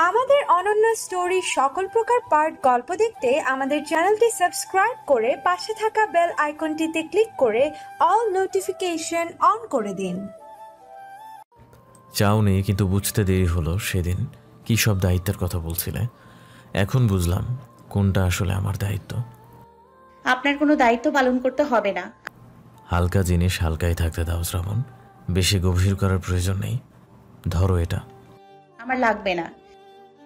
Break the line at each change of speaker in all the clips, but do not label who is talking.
আমাদের অনন্য স্টোরি সকল প্রকার পার্ট গল্প দেখতে আমাদের চ্যানেলটি সাবস্ক্রাইব করে পাশে থাকা বেল আইকনটিতে ক্লিক করে অল নোটিফিকেশন অন করে দিন।
চাওনি, কিন্তু বুঝতে দেরি হলো। সেদিন কি সব দায়িত্বের কথা বলছিলে, এখন বুঝলাম কোনটা আসলে আমার দায়িত্ব।
আপনার কোনো দায়িত্ব পালন করতে হবে না।
হালকা জিনিস হালকাই থাকতে দাও শ্রাবণ, বেশি গভীর করার প্রয়োজন নেই। ধরো এটা।
আমার লাগবে না।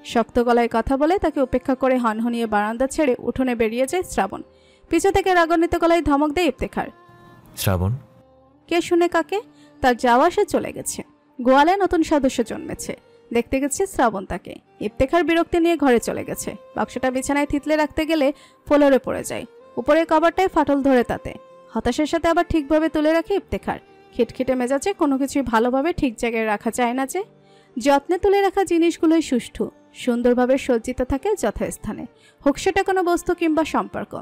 শক্ত গলায় কথা বলে তাকে উপেক্ষা করে হনহনিয়ে বারান্দা ছেড়ে উঠোনে বেরিয়ে যায় শ্রাবণ। পিছু থেকে রাগান্বিত গলায় ধমক দেয় ইফতেখার।
শ্রাবণ?
কে শুনে কাকে? তার যাওয়া সে চলে গেছে। গোয়ালে নতুন সদস্য জন্মেছে, দেখতে গেছে শ্রাবণ তাকে। ইফতেখার বিরক্তি নিয়ে ঘরে চলে গেছে। বাক্সটা বিছানায় থিতলে রাখতে গেলে ফ্লোরে পড়ে যায়। উপরের কভারটায় ফাটল ধরে তাতে। হতাশার সাথে আবার ঠিকভাবে তুলে রাখে ইফতেখার। খিটখিটে মেজাজে কোনো কিছুই ভালোভাবে ঠিক জায়গায় রাখা যায় না যে। যত্নে তুলে রাখা জিনিসগুলোই সুষ্ঠু সুন্দরভাবে সজ্জিত থাকে যথাস্থানে, হোক সেটা কোনো বস্তু কিংবা সম্পর্ক।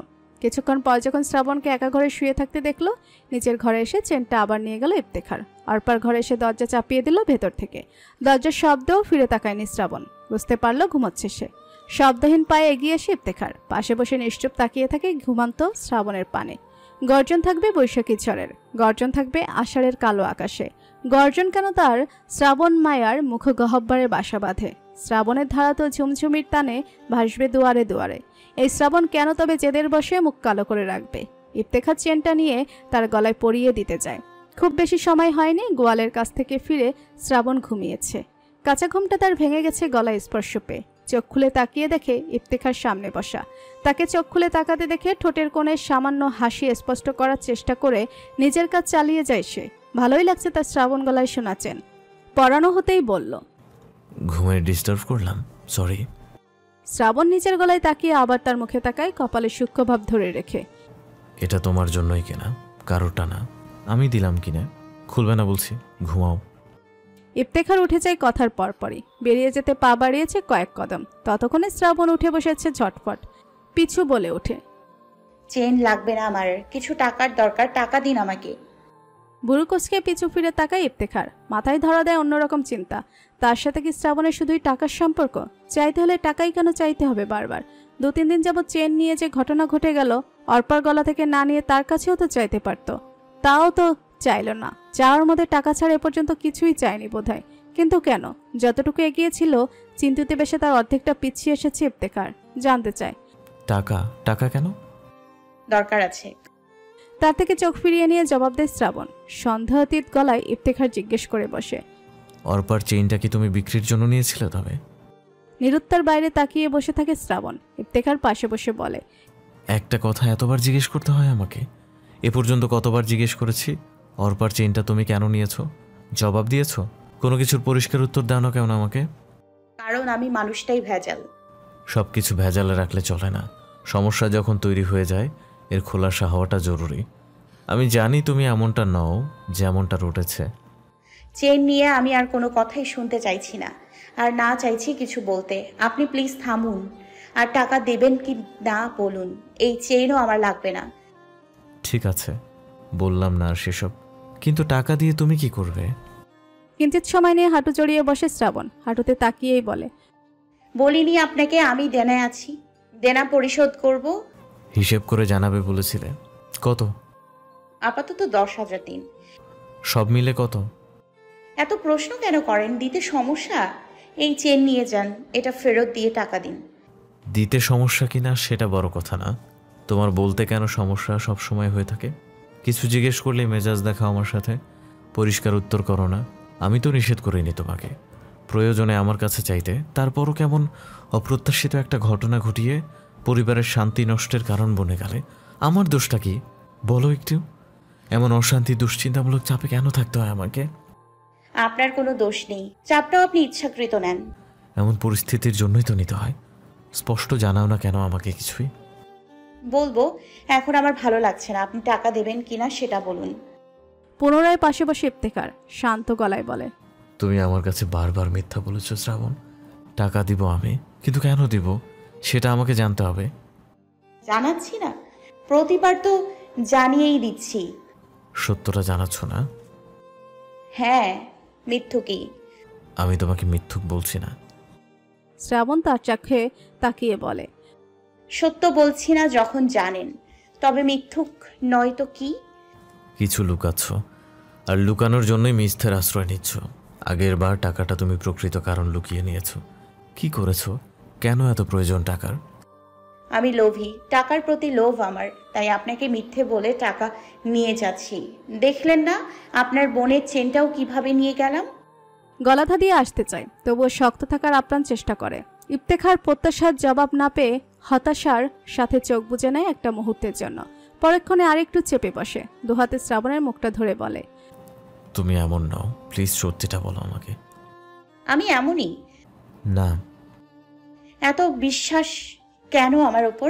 কিছুক্ষণ পর যখন শ্রাবণকে একা ঘরে শুয়ে থাকতে দেখলো, নিজের ঘরে এসে চেনটা আবার নিয়ে গেল ইফতেখার। অর্পার ঘরে এসে দরজা চাপিয়ে দিল ভেতর থেকে। দরজার শব্দও ফিরে তাকায়নি শ্রাবণ। বুঝতে পারলো ঘুমাচ্ছে সে। শব্দহীন পায়ে এগিয়ে এসে ইফতেখার পাশে বসে নিশ্চুপ তাকিয়ে থাকে ঘুমান্ত শ্রাবণের পানে। গর্জন থাকবে বৈশাখী ঝড়ের, গর্জন থাকবে আষাঢ়ের কালো আকাশে। গর্জন কেন তার শ্রাবণ মায়ার মুখ গহব্বরে বাসা বাঁধে। শ্রাবণের ধারা তো ঝুমঝুমির টানে ভাসবে দুয়ারে দুয়ারে। এই শ্রাবণ কেন তবে জেদের বসে মুখ কালো করে রাখবে? ইফতেখার চেনটা নিয়ে তার গলায় পরিয়ে দিতে যায়। খুব বেশি সময় হয়নি গোয়ালের কাছ থেকে ফিরে শ্রাবণ ঘুমিয়েছে। কাঁচা ঘুমটা তার ভেঙে গেছে গলায় স্পর্শ পেয়ে। চোখ খুলে তাকিয়ে দেখে ইফতেখার সামনে বসা। তাকে চোখ খুলে তাকাতে দেখে ঠোঁটের কোণে সামান্য হাসি স্পষ্ট করার চেষ্টা করে নিজের কাজ চালিয়ে যায় সে। ভালোই লাগছে তার শ্রাবণ গলায় শোনাচ্ছেন। পরানো হতেই বলল,
ঘুমে ডিস্টার্ব করলাম, সরি।
শ্রাবণ নিজের গলায় তাকিয়ে আবার তার মুখে তাকায়, কপালে সূক্ষ্মভাব ধরে রেখে।
এটা তোমার জন্যই কেনা, কারোটা না। আমি দিলাম কিনা, খুলবে না বলছি, ঘুমাও।
ইফতেখার উঠে যায় কথার পরপরই। বেরিয়ে যেতে পা বাড়িয়েছে কয়েক কদম। ততক্ষণে শ্রাবণ উঠে বসেছে ঝটপট। পিছু বলে ওঠে,
চেন লাগবে না আমার, কিছু টাকার দরকার, টাকা দিন আমাকে।
বুড়ো কোচকে পিছু ফিরে তাকায় ইফতেখার। মাথায় ধরা দেয় অন্যরকম চিন্তা। তার সাথে কি শ্রাবণের শুধুই টাকার সম্পর্ক? চাইতে হলে টাকাই কেন চাইতে হবে বারবার? 2-3 দিন যাবৎ চেন নিয়ে যে ঘটনা ঘটে গেল, অর্পার গলা থেকে না নিয়ে তার কাছেও তো চাইতে পারত। তাও তো চাইল না। চাওয়ার মধ্যে টাকা ছাড়া এ পর্যন্ত কিছুই চায়নি বোধহয়। কিন্তু কেন? যতটুকু এগিয়েছিল চিন্তিতে বেশে তার অর্ধেকটা পিছিয়ে এসেছে ইফতেখার। জানতে চায়,
টাকা? টাকা কেন?
দরকার আছে।
তার থেকে চোখ ফিরিয়ে নিয়ে জবাব দেয় শ্রাবণ। সন্দেহাতীত গলায় ইফতেখার জিজ্ঞেস করে বসে,
অর্পার চেইনটা কি তুমি বিক্রির জন্য নিয়েছিলে? তবে
নিরুত্তর বাইরে তাকিয়ে বসে থাকে শ্রাবণ। ইফতেখার পাশে বসে বলে,
একটা কথা এতবার জিজ্ঞেস করতে হয় আমাকে? এ পর্যন্ত কতবার জিজ্ঞেস করেছি, অর্পার চেইনটা তুমি কেন নিয়েছো? জবাব দিয়েছো? কোনো কিছুর পরিষ্কার উত্তর দাও না কেন আমাকে?
কারণ আমি মানুষটাই ভেজাল।
সব কিছু ভেজালে রাখলে চলে না। সমস্যা যখন তৈরি হয়ে যায়, এর খোলাসা হওয়াটা জরুরি। আমি জানি তুমি এমনটা নও যেমনটা রটেছে।
চেন নিয়ে আমি আর কোনো কথাই শুনতে চাইছি না, আর না চাইছি কিছু বলতে। আপনি প্লিজ থামুন, আর টাকা দেবেন কি না বলুন। এই চেইনও আমার লাগবে না।
ঠিক আছে, বললাম না আর সেসব, কিন্তু টাকা দিয়ে তুমি কি করবে?
কিঞ্চিত সময় নিয়ে হাঁটু জড়িয়ে বসে শ্রাবণ। হাঁটুতে তাকিয়েই বলে,
বলিনি আপনাকে আমি দেনায় আছি, দেনা পরিশোধ করব।
হিসেব করে জানাবে বলেছিলে। কত?
আপাতত 10,000 দিন।
সব মিলে কত?
এত প্রশ্ন কেন করেন? দিতে সমস্যা? এই চেন নিয়ে যান, এটা ফেরত দিয়ে টাকা দিন।
দিতে সমস্যা কিনা সেটা বড় কথা না, তোমার বলতে কেন সমস্যা সব সময় হয়ে থাকে? কিছু জিজ্ঞেস করলে মেজাজ দেখাও আমার সাথে, পরিষ্কার উত্তর করো না। আমি তো নিষেধ করিনি তোমাকে প্রয়োজনে আমার কাছে চাইতে, তারপরও কেমন অপ্রত্যাশিত একটা ঘটনা ঘটিয়ে পরিবারের শান্তি নষ্টের কারণ বনে গেলে আমার দোষটা কি বলো একটু? এমন অশান্তি দুশ্চিন্তামূলক চাপে কেন থাকতে হয় আমাকে?
আপনার কোনো দোষ নেই, চাপটাও আপনি ইচ্ছাকৃত নেন।
এমন পরিস্থিতির জন্যই তো নিতে হয়। স্পষ্ট জানাও না কেন আমাকে কিছুই?
বলবো, এখন আমার ভালো লাগছে না। আপনি টাকা দেবেন কিনা সেটা বলুন।
পুনরায় পাশে বসে ইফতেখার শান্ত গলায় বলে,
তুমি আমার কাছে বারবার মিথ্যা বলেছ শ্রাবণ। টাকা দিব আমি, কিন্তু কেন দিব সেটা আমাকে জানতে হবে।
জানাচ্ছি না, প্রতিবার তো জানিয়েই দিচ্ছি।
সত্যটা জানাচ্ছ না?
হ্যাঁ, মিথ্যুকি।
আমি তোমাকে মিথ্যুক বলছি না।
শ্রাবণ তার চোখে তাকিয়ে বলে,
সত্য বলছি না যখন জানেন, তবে মিথ্যুক নয় তো কি?
কিছু লুকাচ্ছ, আর লুকানোর জন্যই মিথ্যের আশ্রয় নিচ্ছ। আগের বার টাকাটা তুমি প্রকৃত কারণ লুকিয়ে নিয়েছো। কি করেছো? কেন এত প্রয়োজন টাকার?
আমি লোভী, টাকার প্রতি লোভ আমার, তাই আপনাকে মিথ্যে বলে টাকা নিয়ে যাচ্ছি। দেখলেন না আপনার বোনের চেনটাও কিভাবে নিয়ে গেলাম?
গলা দিয়ে আসতে চায়, তবুও শক্ত থাকার আপ্রাণ চেষ্টা করে। ইফতেখার প্রত্যাশার জবাব না পেয়ে হতাশার সাথে চোখ বুজে নেয় একটা মুহূর্তের জন্য। পরক্ষণে আরেকটু চেপে বসে, দুহাতে শ্রাবণের মুখটা ধরে বলে,
তুমি এমন নাও, প্লিজ সত্যিটা বলো আমাকে।
আমি এমনই।
না।
এত বিশ্বাস কেন আমার ওপর?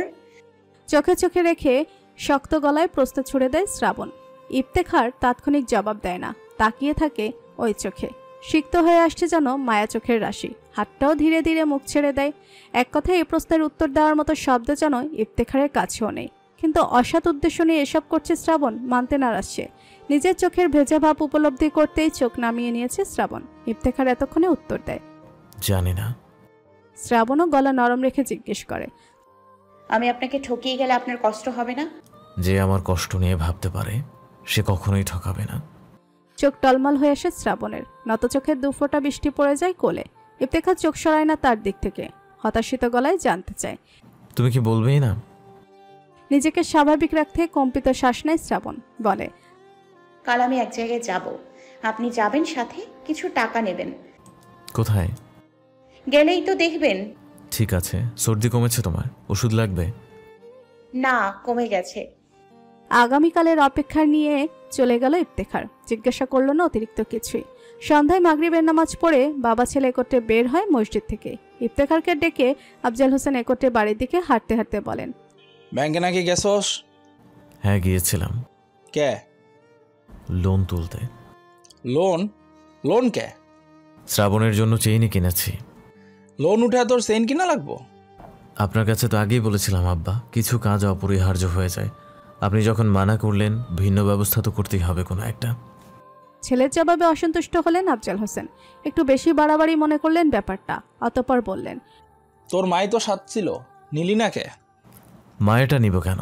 চোখে চোখে রেখে শক্ত গলায় প্রশ্ন ছুড়ে দেয় শ্রাবণ। ইফতেখার তাৎক্ষণিক জবাব দেয় না, তাকিয়ে থাকে ওই চোখে। সিক্ত হয়ে আসছে যেন মায়া চোখের রাশি। হাতটাও ধীরে ধীরে মুখ ছেড়ে দেয়। এক কথায় এই প্রশ্নের উত্তর দেওয়ার মতো শব্দ যেন ইফতেখারের কাছেও নেই। কিন্তু অসৎ উদ্দেশ্য নিয়ে এসব করছে শ্রাবণ মানতে নারাজ সে। নিজের চোখের ভেজা ভাব উপলব্ধি করতেই চোখ নামিয়ে নিয়েছে শ্রাবণ। ইফতেখার এতক্ষণে উত্তর দেয়,
জানি না।
শ্রাবণও গলা নরম রেখে জিজ্ঞেস করে,
আমি আপনাকে ঠকিয়ে গেলে আপনার কষ্ট হবে না?
যে আমার কষ্ট নিয়ে ভাবতে পারে সে কখনোই ঠকাবে না।
চোখ টলমল হয়ে আসে শ্রাবণের। নত চোখের দুফোঁটা বৃষ্টি পড়ে যায় কোলে। ইফতেখার চোখ সরায় না তার দিক থেকে। হতাশিত গলায় জানতে চায়,
তুমি কি বলবেই না?
নিজেকে স্বাভাবিক রাখতে কম্পিত শ্বাস নেয় শ্রাবণ। বলে,
কাল আমি এক জায়গায় যাব, আপনি যাবেন সাথে, কিছু টাকা নেবেন।
কোথায়?
গেলেই তো দেখবেন।
ঠিক আছে। সর্দি কমেছে তোমার? ওষুধ লাগবে?
না, কমে গেছে।
আগামীকালের অপেক্ষা নিয়ে চলে গেল ইফতেখার। জিজ্ঞাসা করলো না অতিরিক্ত কিছুই। সন্ধ্যায় মাগরিবের নামাজ পড়ে বাবা ছেলে একত্রে বের হয় মসজিদ থেকে। ইফতেখারকে ডেকে আফজাল হোসেন একত্রে বাড়ির দিকে হাঁটতে হাঁটতে বলেন,
ব্যাংকে নাকি গেছস?
হ্যাঁ, গিয়েছিলাম।
কে?
লোন তুলতে।
লোন? লোন কে?
শ্রাবণের জন্য চেইনই কিনেছি।
লোন উঠে তোর চেইন কিনা লাগবো?
আপনার কাছে তো আগেই বলেছিলাম আব্বা, কিছু কাজ অপরিহার্য হয়ে যায়। আপনি যখন মানা করলেন, ভিন্ন ব্যবস্থা তো করতেই হবে কোনো একটা।
ছেলের জবাবে অসন্তুষ্ট হলেন আফজাল হোসেন। একটু বেশি বাড়াবাড়ি মনে করলেন ব্যাপারটা। অতঃপর বললেন,
তোর মাই তো সাত ছিল, নিলি না কে?
মায়েরটা নিব কেন?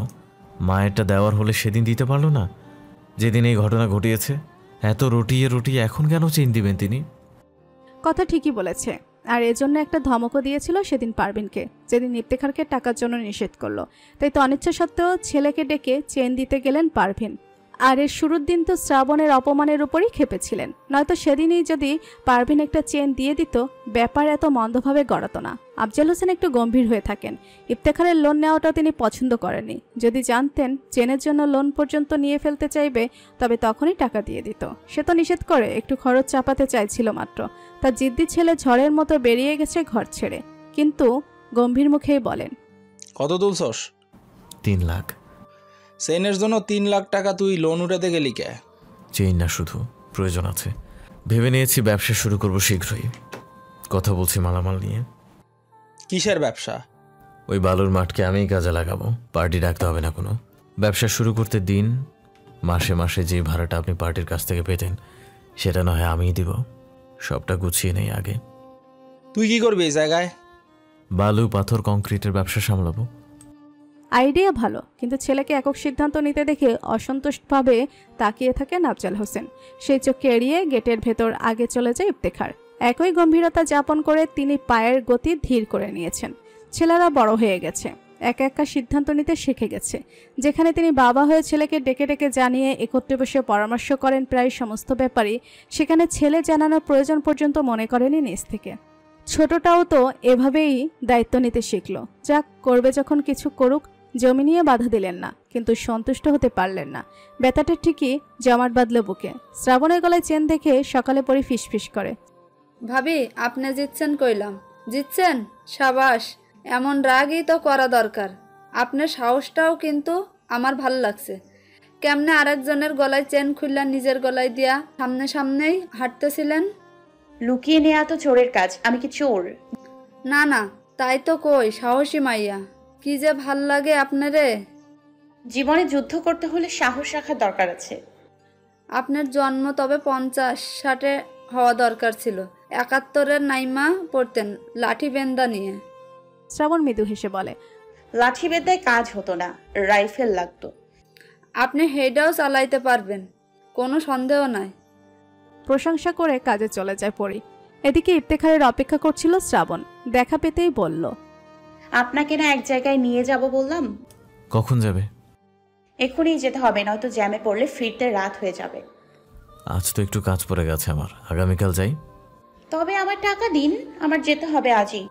মায়েরটা দেওয়ার হলে সেদিন দিতে পারলো না, যেদিন এই ঘটনা ঘটিয়েছে। এত রটিয়ে রটিয়ে এখন কেন চেইন দিবেন তিনি?
কথা ঠিকই বলেছে। আর এজন্য একটা ধমকও দিয়েছিল সেদিন পারভিনকে, যেদিন ইফতেখারকে টাকার জন্য নিষেধ করলো। তাই তো অনিচ্ছা সত্ত্বেও ছেলেকে ডেকে চেন দিতে গেলেন পারভিন। আর এর শুরুর দিন তো শ্রাবণের অপমানের উপরই খেপেছিলেন। নয়তো সেদিনই যদি পারভিন একটা চেন দিয়ে দিত, ব্যাপার এত মন্দভাবে গড়াতো না। আফজাল হোসেন একটু গম্ভীর হয়ে থাকেন। ইফতেখারের লোন নেওয়াটা তিনি পছন্দ করেননি। যদি জানতেন চেনের জন্য লোন পর্যন্ত নিয়ে ফেলতে চাইবে, তবে তখনই টাকা দিয়ে দিত। সে তো নিষেধ করে একটু খরচ চাপাতে চাইছিল মাত্র। তার জিদ্দি ছেলে ঝড়ের মতো বেরিয়ে গেছে ঘর ছেড়ে। কিন্তু গম্ভীর মুখেই বলেন,
কত তুলছস?
3 লাখ।
চেইনের জন্য 3 লাখ টাকা তুই লোন উঠাতে গেলি কে?
চেইন না, শুধু প্রয়োজন আছে। ভেবে নিয়েছি ব্যবসা শুরু করব শীঘ্রই। কথা বলছি মালামাল নিয়ে।
কিসের ব্যবসা?
ওই বালুর মাঠকে আমিই কাজে লাগাবো, পার্টি ডাকতে হবে না কোনো। ব্যবসা শুরু করতে দিন, মাসে মাসে যে ভাড়াটা আপনি পার্টির কাছ থেকে পেতেন সেটা না হয় আমিই দিব। সবটা গুছিয়ে নেই আগে।
তুই কি করবি এই জায়গায়?
বালু, পাথর, কংক্রিটের ব্যবসা সামলাবো।
আইডিয়া ভালো, কিন্তু ছেলেকে একক সিদ্ধান্ত নিতে দেখে অসন্তুষ্টভাবে তাকিয়ে থাকেন আফজাল হোসেন। সেই চোখকে এড়িয়ে গেটের ভেতর আগে চলে যায় ইফতেখার। একই গম্ভীরতা যাপন করে তিনি পায়ের গতি ধীর করে নিয়েছেন। ছেলেরা বড় হয়ে গেছে, একা একা সিদ্ধান্ত নিতে শিখে গেছে। যেখানে তিনি বাবা হয়ে ছেলেকে ডেকে ডেকে জানিয়ে একত্রে বসে পরামর্শ করেন প্রায় সমস্ত ব্যাপারই, সেখানে ছেলে জানানোর প্রয়োজন পর্যন্ত মনে করেনি নিজ থেকে। ছোটটাও তো এভাবেই দায়িত্ব নিতে শিখলো। যাক, করবে যখন কিছু করুক। জমি নিয়ে বাধা দিলেন না, কিন্তু সন্তুষ্ট হতে পারলেন না। ব্যথাটা ঠিকই জমাট বাঁধল বুকে। শ্রাবণের গলায় চেন দেখে সকালে পরে ফিসফিস করে,
ভাবি, আপনি জিতছেন কইলাম। জিতছেন? সাবাস। এমন রাগই তো করা দরকার। আপনার সাহসটাও কিন্তু আমার ভাল লাগছে। কেমনে আরেকজনের গলায় চেন খুললা নিজের গলায় দিয়া সামনে সামনেই হাঁটতেছিলেন?
লুকিয়ে নেওয়া তো চোরের কাজ, আমি কি চোর?
না না, তাই তো কই, সাহসী মাইয়া। কি যে ভাল লাগে আপনারে।
জীবনে যুদ্ধ করতে হলে সাহস রাখার দরকার আছে।
আপনার জন্ম তবে 50-60 হওয়া দরকার ছিল। 71-এর নাইমা পড়তেন লাঠি বেন্দা নিয়ে।
শ্রাবণ মৃদু হেসে বলে,
লাঠি বেদায় কাজ হতো না, রাইফেল লাগতো।
আপনি হেডাও চালাইতে পারবেন, কোনো সন্দেহ নাই।
প্রশংসা করে কাজে চলে যায় পরি। এদিকে ইফতেখারের অপেক্ষা করছিল শ্রাবণ। দেখা পেতেই বলল,
আপনাকে না এক জায়গায় নিয়ে যাব বললাম।
কখন যাবে?
এখনই যেতে হবে, নয়তো জ্যামে পড়লে ফিরতে রাত হয়ে যাবে।
আজ তো একটু কাজ পড়ে গেছে আমার, আগামীকাল যাই।
তবে আমার টাকা দিন, আমার যেতে হবে আজই।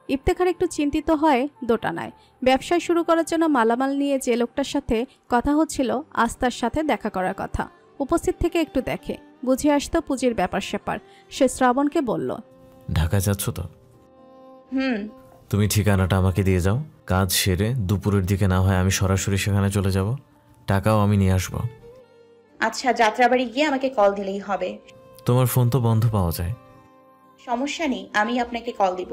ইফতেখার একটু চিন্তিত হয় দোটানায়। ব্যবসায় শুরু করার জন্য মালামাল নিয়ে যে লোকটার সাথে কথা হচ্ছিল আজ তার সাথে দেখা করার কথা। উপস্থিত থেকে একটু দেখে, বুঝে আসতো পুঁজির ব্যাপার স্যাপার। সে শ্রাবণকে বলল,
ঢাকা যাচ্ছ তো?
হুম।
তুমি ঠিকানাটা আমাকে দিয়ে যাও, কাজ সেরে দুপুরের দিকে না হয় আমি সরাসরি সেখানে চলে যাব, টাকাও আমি নিয়ে আসবো।
আচ্ছা, যাত্রাবাড়ি গিয়ে আমাকে কল দিলেই হবে।
তোমার ফোন তো বন্ধ পাওয়া যায়।
সমস্যা নেই, আমি আপনাকে কল দিব।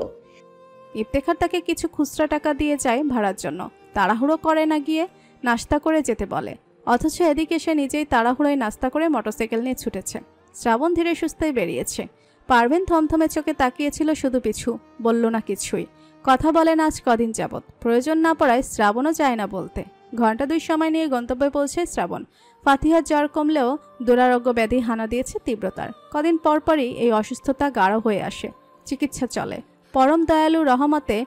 ইফতেখার তাকে কিছু খুচরা টাকা দিয়ে যায় ভাড়ার জন্য। তাড়াহুড়ো করে না গিয়ে নাস্তা করে যেতে বলে, অথচ এদিকে সে নিজেই তাড়াহুড়োয় নাস্তা করে মোটরসাইকেল নিয়ে ছুটেছে। শ্রাবণ ধীরে সুস্থেই বেরিয়েছে। পারভিন থমথমে চোখে তাকিয়েছিল শুধু পিছু, বলল না কিছুই। কথা বলে না আজ কদিন যাবৎ, প্রয়োজন না পড়ায় শ্রাবণও যায় না বলতে। ঘন্টা 2 সময় নিয়ে গন্তব্যে পৌঁছে শ্রাবণ। ফাতিহার জ্বর কমলেও দুরারোগ্য ব্যাধি হানা দিয়েছে তীব্রতার। কদিন পরপরই এই অসুস্থতা গাঢ় হয়ে আসে। চিকিৎসা চলে। পরম দয়ালু রহমতে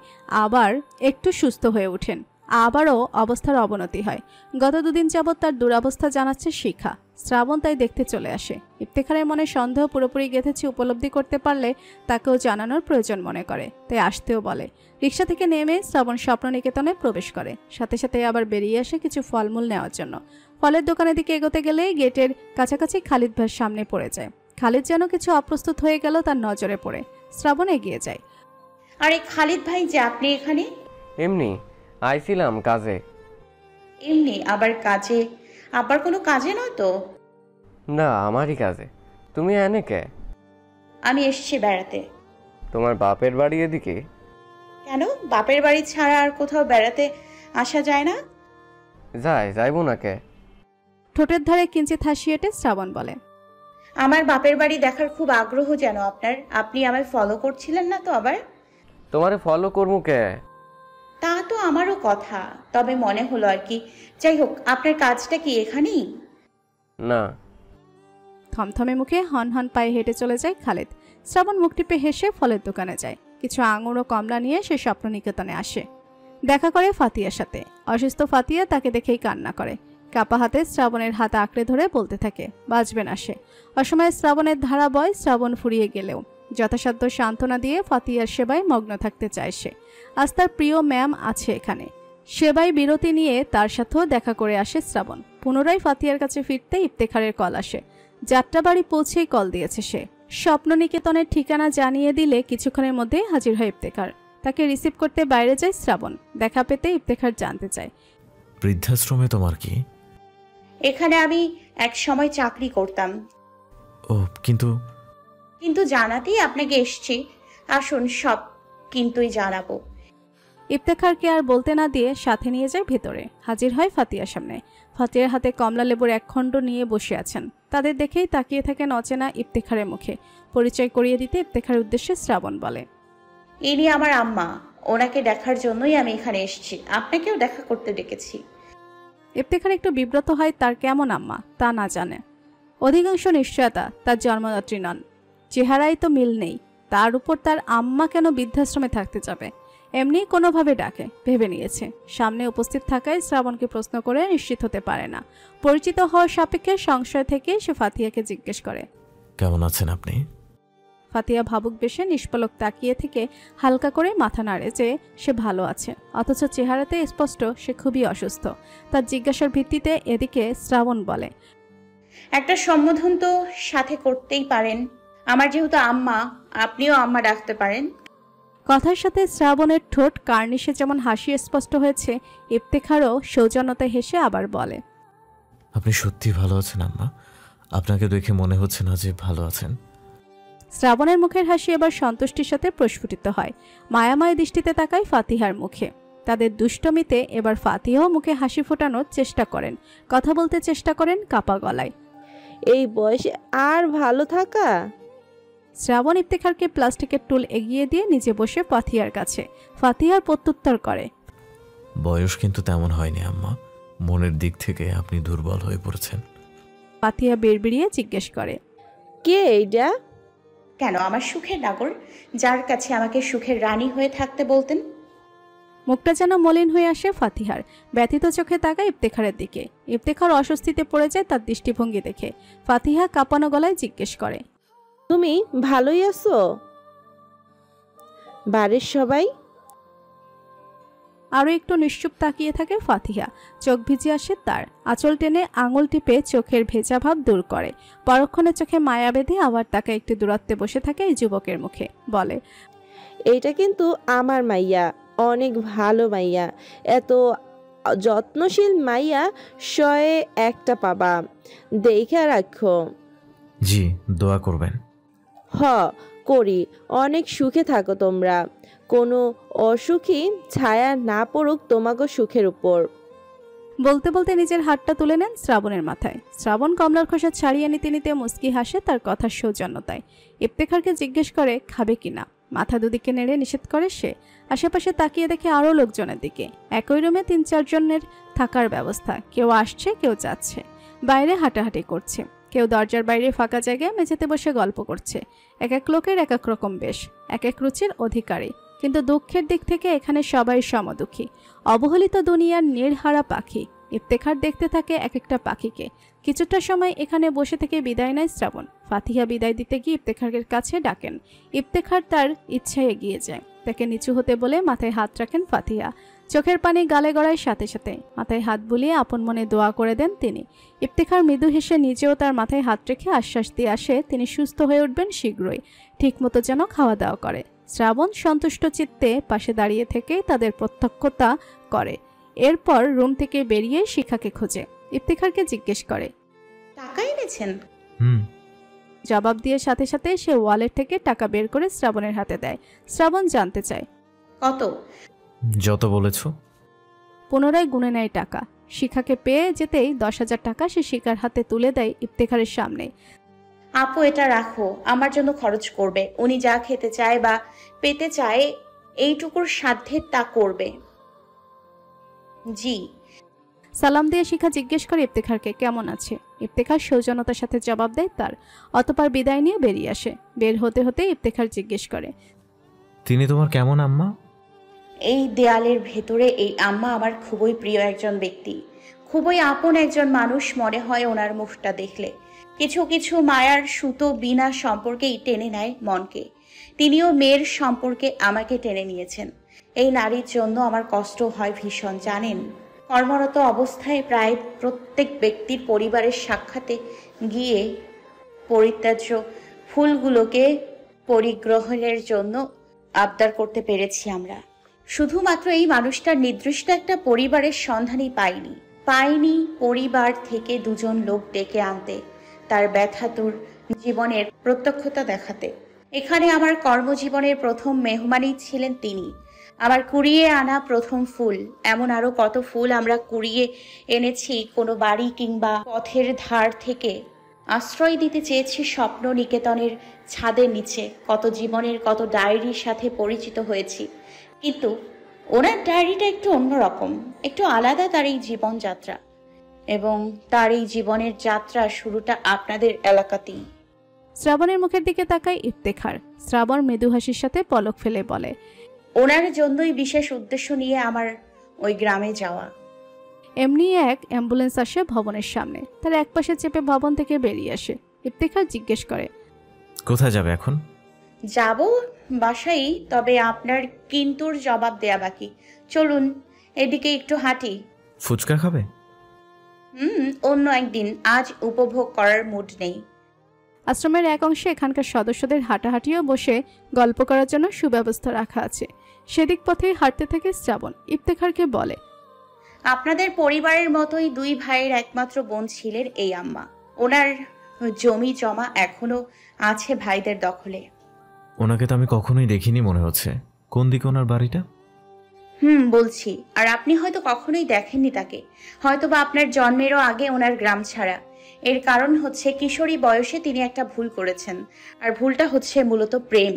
আবার একটু সুস্থ হয়ে ওঠেন, আবারও অবস্থার অবনতি হয়। গত 2 দিন যাবৎ তার দুরবস্থা জানাচ্ছে শিখা। শ্রাবণ তাই দেখতে চলে আসে। ইফতেখারের মনে সন্দেহ পুরোপুরি গেঁথেছে উপলব্ধি করতে পারলে তাকেও জানানোর প্রয়োজন মনে করে, তাই আসতেও বলে। রিক্সা থেকে নেমে শ্রাবণ স্বপ্ননিকেতনে প্রবেশ করে। সাথে সাথে আবার বেরিয়ে আসে কিছু ফলমূল নেওয়ার জন্য। ফলের দোকানের দিকে এগোতে গেলেই গেটের কাছাকাছি খালিদ ভাইয়ের সামনে পড়ে যায়। খালিদ যেন কিছু অপ্রস্তুত হয়ে গেল তার নজরে পড়ে। শ্রাবণ এগিয়ে যায়।
আরে খালিদ ভাই, যে আপনি এখানে?
এমনি আইছিলাম কাজে।
এমনি আবার কাজে? আবার কোনো কাজে নয় তো?
না, আমারই কাজে। তুমি এনে কে?
আমি এসেছি বেড়াতে।
তোমার বাপের বাড়ি এদিকে?
কেন, বাপের বাড়ি ছাড়া আর কোথাও বেড়াতে আসা যায় না?
যাইবো না কে?
ঠোঁটের ধারে কিঞ্চিত হাসি এঁটে শ্রাবণ বলে,
আমার বাপের বাড়ি দেখার খুব আগ্রহ যেন আপনার। আপনি আমায় ফলো করছিলেন না তো আবার?
তোমারে ফলো করবো কে?
তা তো আমারও কথা, তবে মনে হলো আর কি। যাই হোক, আপনার কাজটা কি এখানেই?
না।
থমথমে মুখে হন হন পায়ে হেঁটে চলে যায় খালিদ। শ্রাবণ মুখ টিপে হেসে ফলের দোকানে যায়। কিছু আঙুর ও কমলা নিয়ে সে স্বপ্ননিকেতনে আসে। দেখা করে ফাতিয়ার সাথে। অসুস্থ ফাতিয়া তাকে দেখেই কান্না করে। কাপা হাতে শ্রাবণের হাত আঁকড়ে ধরে বলতে থাকে, বাঁচবে না সে। অসময়ে শ্রাবণের ধারা বয়, শ্রাবণ ফুরিয়ে গেলেও যথাসাধ্য সান্ত্বনা দিয়ে ফাতিয়ার সেবায় মগ্ন থাকতে চায় সে। আজ তার প্রিয় ম্যাম আছে এখানে। সেবায় বিরতি নিয়ে তার সাথেও দেখা করে আসে শ্রাবণ। পুনরায় ফাতিয়ার কাছে ফিরতে ইফতেখারের কল আসে। যাত্রাবাড়ি পৌঁছেই কল দিয়েছে সে। স্বপ্ননিকেতনের ঠিকানা জানিয়ে দিলে কিছুক্ষণের মধ্যে হাজির হয় ইফতেখার। তাকে রিসিভ করতে বাইরে যায় শ্রাবণ। দেখা পেতে ইফতেখার জানতে চায়,
বৃদ্ধাশ্রমে তোমার কি?
এখানে আমি এক সময় চাকরি করতাম।
ও, কিন্তু
কিন্তু জানাতেই আপনাকে এসছি। আসুন, সব কিন্তুই জানাবো।
ইফতেখারকে আর বলতে না দিয়ে সাথে নিয়ে যায় ভেতরে। হাজির হয় ফাতিয়ার সামনে। ফাতিয়ার হাতে কমলা লেবুর 1 খণ্ড নিয়ে বসে আছেন। তাদের দেখেই তাকিয়ে থাকেন অচেনা ইফতেখারের মুখে। পরিচয় করিয়ে দিতে ইফতেখারের উদ্দেশ্যে শ্রাবণ বলে,
ইনি আমার আম্মা। ওনাকে দেখার জন্যই আমি এখানে এসেছি। আপনাকেও দেখা করতে ডেকেছি।
ইফতেখার একটু বিব্রত হয় তার কেমন আম্মা তা না জানে। অধিকাংশ নিশ্চয়তা তার জন্মদাত্রী নন। চেহারায় তো মিল নেই, তার উপর তার আম্মা কেন বৃদ্ধাশ্রমে থাকতে যাবে? এমনি কোনোভাবে ডাকে ভেবে নিয়েছে। সামনে উপস্থিত থাকায় শ্রাবণকে প্রশ্ন করে নিশ্চিত হতে পারে না। পরিচিত হওয়ার সাপেক্ষে সংশয় থেকে সে ফাতিয়াকে জিজ্ঞেস করে,
কেমন আছেন আপনি?
ফাতিয়া ভাবুক বেশে নিষ্পলক তাকিয়ে থেকে হালকা করে মাথা নাড়ে যে সে ভালো আছে, অথচ চেহারাতে স্পষ্ট সে খুবই অসুস্থ। তার জিজ্ঞাসার ভিত্তিতে এদিকে শ্রাবণ বলে,
একটা সম্বোধন তো সাথে করতেই পারেন। আমার যেহেতু আম্মা, আপনিও আম্মা ডাকতে পারেন।
কথার সাথে শ্রাবণের ঠোঁট কার্নিশে যেমন হাসি স্পষ্ট হয়েছে, ইফতেখারও সৌজন্যতা হেসে আবার বলে,
আপনি সত্যি ভালো আছেন আম্মা? আপনাকে দেখে মনে হচ্ছে না যে ভালো আছেন।
শ্রাবণের মুখের হাসি এবার সন্তুষ্টির সাথে প্রস্ফুটিত হয়। মায়াময় দৃষ্টিতে তাকায় ফাতিহার মুখে। তাদের দুষ্টমিতে এবার ফাতিহাও মুখে হাসি ফোটানোর চেষ্টা করেন। কথা বলতে চেষ্টা করেন কাপা গলায়,
এই বয়সে আর ভালো থাকা?
শ্রাবণ ইফতেখারকে প্লাস্টিকের টুল এগিয়ে দিয়ে নিচে বসে ফাতিহার কাছে। ফাতিহার প্রত্যুত্তর করে,
বয়স কিন্তু তেমন হয়নি আম্মা, মনের দিক থেকে আপনি দুর্বল হয়ে পড়েছেন।
ফাতিহা বিড়বিড়িয়ে জিজ্ঞেস করে,
কে এইটা?
কেন, আমার সুখের নাগর, যার কাছে আমাকে সুখের রানী হয়ে থাকতে বলতেন।
মুখটা যেন মলিন হয়ে আসে ফাতিহার। ব্যথিত চোখে তাকায় ইফতেখারের দিকে। ইফতেখার অস্বস্তিতে পড়ে যায় তার দৃষ্টিভঙ্গি দেখে। ফাতিহা কাঁপানো গলায় জিজ্ঞেস করে,
তুমি ভালোই আছো? বাড়ির সবাই?
আরও একটু নিশ্চুপ তাকিয়ে থাকে ফাতিহা। চোখ ভিজে আসে তার। আঁচল টেনে আঙুল টিপে চোখের ভেজা ভাব দূর করে। পরক্ষণে চোখে মায়া বেঁধে আবার তাকে একটু দূরত্বে বসে থাকে এই যুবকের মুখে। বলে,
এইটা কিন্তু আমার মাইয়া, অনেক ভালো মাইয়া। এত যত্নশীল মাইয়া শয়ে একটা পাবা, দেখে রাখো।
জি, দোয়া করবেন।
হ করি, অনেক সুখে থাকো তোমরা, কোনো অসুখী ছায়া না পড়ুক তোমাকে সুখের উপর।
বলতে বলতে নিজের হাতটা তুলে নেন শ্রাবণের মাথায়। শ্রাবণ কমলার খোসা ছাড়িয়ে নিতে নিতে মুচকি হাসে তার কথার সৌজন্যতায়। ইফতেখারকে জিজ্ঞেস করে খাবে কিনা। মাথা দুদিকে নেড়ে নিষেধ করে সে। আশেপাশে তাকিয়ে দেখে আরও লোকজনের দিকে। একই রুমে 3-4 জনের থাকার ব্যবস্থা। কেউ আসছে, কেউ যাচ্ছে, বাইরে হাঁটাহাঁটি করছে, কেউ দরজার বাইরে ফাঁকা জায়গায় মেঝেতে বসে গল্প করছে। এক এক লোকের এক এক রকম বেশ, এক এক রুচির অধিকারী। কিন্তু দুঃখের দিক থেকে এখানে সবাই সমদুঃখী, অবহেলিত দুনিয়ার নির্হারা পাখি। ইফতেখার দেখতে থাকে এক একটা পাখিকে। কিছুটা সময় এখানে বসে থেকে বিদায় নেয় শ্রাবণ। ফাতিহা বিদায় দিতে গিয়ে ইফতেখারের কাছে ডাকেন। ইফতেখার তার ইচ্ছায় এগিয়ে যায়। তাকে নিচু হতে বলে মাথায় হাত রাখেন ফাতিহা। চোখের পানি গালে গড়ায় সাথে সাথে। মাথায় হাত বুলিয়ে আপন মনে দোয়া করে দেন তিনি। ইফতেখার মৃদু হেসে নিজেও তার মাথায় হাত রেখে আশ্বাস দিয়ে আসে তিনি সুস্থ হয়ে উঠবেন শীঘ্রই, ঠিকমতো যেন খাওয়া দাওয়া করে। শ্রাবণ সন্তুষ্ট চিত্তে পাশে দাঁড়িয়ে থেকে তাদের প্রত্যক্ষতা করে। এরপর রুম থেকে বেরিয়ে শিখাকে খোঁজে। ইফতেখারকে জিজ্ঞেস করে,
টাকা এনেছেন?
জবাব দিয়ে সাথে সাথে সে ওয়ালেট থেকে টাকা বের করে শ্রাবণের হাতে দেয়। শ্রাবণ জানতে চায়,
কত?
যত বলেছ।
পুনরায় গুনে নেয় টাকা। শিখাকে পেয়ে যেতেই 10,000 টাকা সে শিখার হাতে তুলে দেয় ইফতেখারের সামনে।
আপু, এটা রাখো, আমার জন্য খরচ করবে। উনি যা খেতে চায় বা পেতে চায় এইটুকুর সাধ্যে তা করবে। জি।
সালাম দিয়ে শিখা জিজ্ঞেস করে ইফতেখারকে কেমন আছে। ইফতেখার সৌজন্যতার সাথে জবাব দেয় তার। অতঃপর বিদায় নিয়ে বেরিয়ে আসে। বের হতে হতে ইফতেখার জিজ্ঞেস করে,
তিনি তোমার কেমন আম্মা?
এই দেয়ালের ভেতরে এই আম্মা আমার খুবই প্রিয় একজন ব্যক্তি, খুবই আপন একজন মানুষ মনে হয় ওনার মুখটা দেখলে। কিছু কিছু মায়ার সুতো বিনা সম্পর্কেই টেনে নেয় মনকে। তিনিও মেয়ের সম্পর্কে আমাকে টেনে নিয়েছেন। এই নারীর জন্য আমার কষ্ট হয় ভীষণ, জানেন। কর্মরত অবস্থায় প্রায় প্রত্যেক ব্যক্তির পরিবারের সাক্ষাতে গিয়ে পরিত্যাজ্য ফুলগুলোকে পরিগ্রহণের জন্য আবদার করতে পেরেছি আমরা। শুধুমাত্র এই মানুষটার নির্দিষ্ট একটা পরিবারের সন্ধানই পাইনি পরিবার থেকে 2জন লোক ডেকে আনতে, তার ব্যথাতুর জীবনের প্রত্যক্ষতা দেখাতে। এখানে আমার কর্মজীবনের প্রথম মেহমানই ছিলেন তিনি, আমার কুড়িয়ে আনা প্রথম ফুল। এমন আরো কত ফুল আমরা কুড়িয়ে এনেছি কোনো বাড়ি কিংবা পথের ধার থেকে। আশ্রয় দিতে চেয়েছি স্বপ্ন নিকেতনের ছাদের নিচে। কত জীবনের কত ডায়েরির সাথে পরিচিত হয়েছি, কিন্তু ওনার ডায়েরিটা একটু অন্যরকম, একটু আলাদা তার এই জীবনযাত্রা। এবং তার এই জীবনের যাত্রা শুরুটা আপনাদের এলাকাতেই।
শ্রাবণের মুখের দিকে তাকায় ইফতেখার। শ্রাবণ মৃদু হাসির সাথে পলক ফেলে বলে,
ওনার জন্যই বিশেষ উদ্দেশ্য নিয়ে আমার ওই গ্রামে যাওয়া।
এমনি এক অ্যাম্বুলেন্স আসে ভবনের সামনে। তার একপাশে চেপে ভবন থেকে বেরিয়ে আসে। ইফতেখার জিজ্ঞেস করে,
কোথায় যাবে এখন?
যাব বাসায়, তবে আপনার কিন্তুর জবাব দেয়া বাকি। চলুন এদিকে একটু হাঁটি।
ফুচকা খাবে?
অন্য একদিন, আজ উপভোগ করার মুড নেই।
আশ্রমের এক অংশে এখানকার সদস্যদের হাঁটাহাঁটিও বসে গল্প করার জন্য সুব্যবস্থা রাখা আছে। সেদিক পথেই হাঁটতে থাকে শ্রাবণ। ইফতেখারকে বলে,
আপনাদের পরিবারের মতোই 2 ভাইয়ের একমাত্র বোন ছিলেন এই আম্মা। ওনার জমি জমা এখনো আছে ভাইদের দখলে।
ওনাকে তো আমি কখনোই দেখিনি মনে হচ্ছে। কোন দিকে ওনার বাড়িটা?
বলছি। আর আপনি হয়তো কখনোই দেখেননি তাকে, হয়তো বা আপনার জন্মেরও আগে ওনার গ্রাম ছাড়া। এর কারণ হচ্ছে কিশোরী বয়সে তিনি একটা ভুল করেছেন, আর ভুলটা হচ্ছে মূলত প্রেম।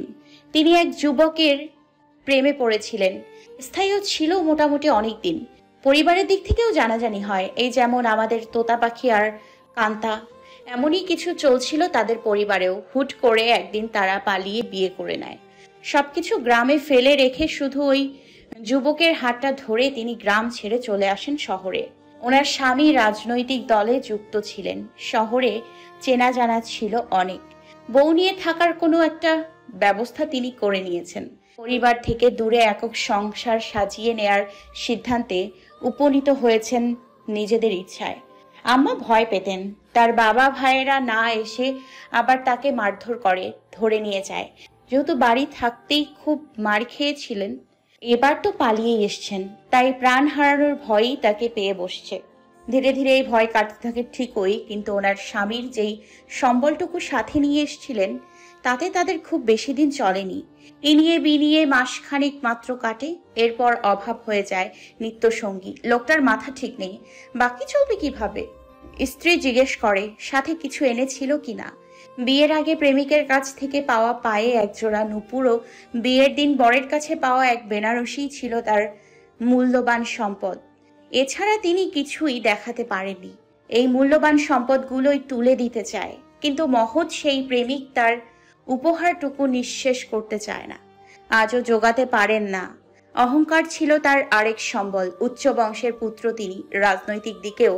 তিনি এক যুবকের প্রেমে পড়েছিলেন, স্থায়ীও ছিল মোটামুটি অনেক দিন। পরিবারের দিক থেকেও জানাজানি হয়, এই যেমন আমাদের তোতা পাখি আর কান্তা, এমনই কিছু চলছিল তাদের পরিবারেও। হুট করে একদিন তারা পালিয়ে বিয়ে করে নেয়। সবকিছু গ্রামে ফেলে রেখে শুধু ওই যুবকের হাতটা ধরে তিনি গ্রাম ছেড়ে চলে আসেন শহরে। ওনার স্বামী রাজনৈতিক দলে যুক্ত ছিলেন, শহরে চেনা জানা ছিল অনেক। বউ নিয়ে থাকার কোনো একটা ব্যবস্থা তিনি করে নিয়েছেন। পরিবার থেকে দূরে একক সংসার সাজিয়ে নেয়ার সিদ্ধান্তে উপনীত হয়েছেন নিজেদের ইচ্ছায়। আম্মা ভয় পেতেন তার বাবা ভাইয়েরা না এসে আবার তাকে মারধর করে, ধরে নিয়ে যায়। যেহেতু বাড়ি থাকতেই খুব মার খেয়েছিলেন, এবার তো পালিয়েই এসছেন, তাই প্রাণ হারানোর ভয়ই তাকে পেয়ে বসছে। ধীরে ধীরে এই ভয় কাটতে থাকে ঠিকই, কিন্তু ওনার স্বামীর যেই সম্বলটুকু সাথে নিয়ে এসছিলেন তাতে তাদের খুব বেশি দিন চলেনি। ইনিয়ে বিনিয়ে মাসখানিক মাত্র কাটে, এরপর অভাব হয়ে যায় নিত্যসঙ্গী। লোকটার মাথা ঠিক নেই, বাকি চলবে কিভাবে? স্ত্রী জিজ্ঞেস করে সাথে কিছু এনেছিল কিনা। বিয়ের আগে প্রেমিকের কাছ থেকে পাওয়া পায়ে একজোড়া নুপুর ও বিয়ের দিন বরের কাছে পাওয়া এক বেনারসি ছিল তার মূল্যবান সম্পদ। এছাড়া তিনি কিছুই দেখাতে পারেননি। এই মূল্যবান সম্পদগুলোই তুলে দিতে চায়, কিন্তু মহৎ সেই প্রেমিক তার উপহারটুকু নিঃশেষ করতে চায় না, আজও জোগাতে পারেন না। অহংকার ছিল তার আরেক সম্বল। উচ্চ বংশের পুত্র তিনি, রাজনৈতিক দিকেও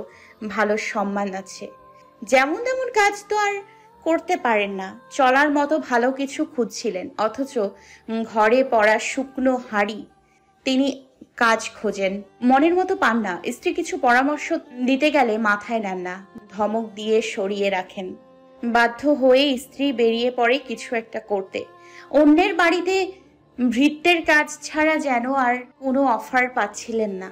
ভালো সম্মান আছে। যেমন তেমন কাজ তো আর করতে পারেন না, চলার মতো ভালো কিছু খুঁজছিলেন, অথচ ঘরে পড়া শুকনো হাড়ি তিনি কাজ খোঁজেন, মনের মতো পান না। স্ত্রী কিছু পরামর্শ দিতে গেলে মাথায় নেন না, ধমক দিয়ে সরিয়ে রাখেন। বাধ্য হয়ে স্ত্রী বেরিয়ে পড়ে কিছু একটা করতে। অন্যের বাড়িতে ভৃত্যের কাজ ছাড়া যেন আর কোনো অফার পাচ্ছিলেন না,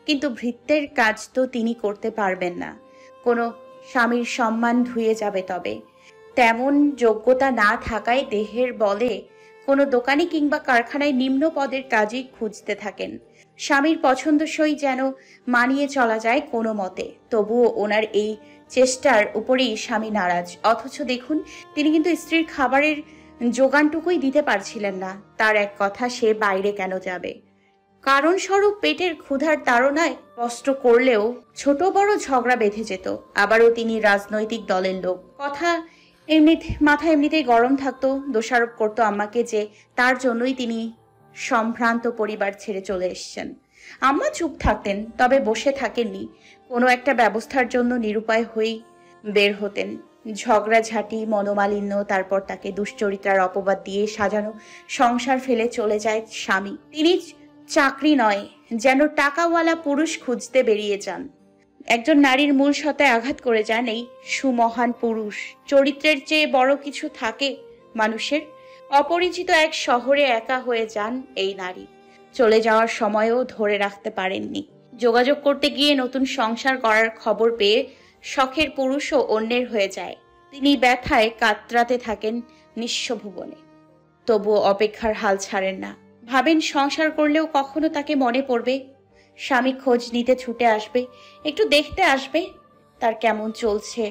কিন্তু ভৃত্যের কাজ তো তিনি করতে পারবেন না, কোনো স্বামীর সম্মান ধুয়ে যাবে। তবে তেমন যোগ্যতা না থাকায় দেহের বলে কোনো দোকানে কিংবা কারখানায় নিম্ন পদের কাজই খুঁজতে থাকেন। স্বামীর পছন্দসই যেন মানিয়ে চলা যায় কোনো মতে। তবুও ওনার এই চেষ্টার উপরেই স্বামী নারাজ। অথচ দেখুন, তিনি কিন্তু স্ত্রীর খাবারের যোগানটুকুই দিতে পারছিলেন না। তার এক কথা, সে বাইরে কেন যাবে? কারণস্বরূপ পেটের ক্ষুধার তাড়নায় কষ্ট করলেও ছোট বড় ঝগড়া বেঁধে যেত। আবারও তিনি রাজনৈতিক দলের লোক, কথা মাথা এমনিতেই গরম থাকতো। দোষারোপ করতো আম্মাকে যে তার জন্যই তিনি সম্ভ্রান্ত পরিবার ছেড়ে চলে এসছেন। আম্মা চুপ থাকতেন, তবে বসে থাকেননি। কোনো একটা ব্যবস্থার জন্য নিরুপায় হয়েই বের হতেন। ঝগড়াঝাঁটি, মনোমালিন্য, তারপর তাকে দুশ্চরিত্রার অপবাদ দিয়ে সাজানো সংসার ফেলে চলে যায় স্বামী। তিনি চাকরি নয়, যেন টাকাওয়ালা পুরুষ খুঁজতে বেরিয়ে যান। একজন নারীর মূল সত্তায় আঘাত করে যান এই সুমহান পুরুষ। চরিত্রের চেয়ে বড় কিছু থাকে মানুষের? অপরিচিত এক শহরে একা হয়ে যান এই নারী। চলে যাওয়ার সময়ও ধরে রাখতে পারেননি। যোগাযোগ করতে গিয়ে নতুন সংসার করার খবর পেয়ে শখের পুরুষও অন্যের হয়ে যায়। তিনি ব্যথায় কাতরাতে থাকেন নিঃস্ব ভুবনে। তবুও অপেক্ষার হাল ছাড়েন না। ভাবেন সংসার করলেও কখনো তাকে মনে পড়বে। স্বামী খোঁজ নিতে ছুটে আসবে, একটু দেখতে আসবে তার কেমন চলছে।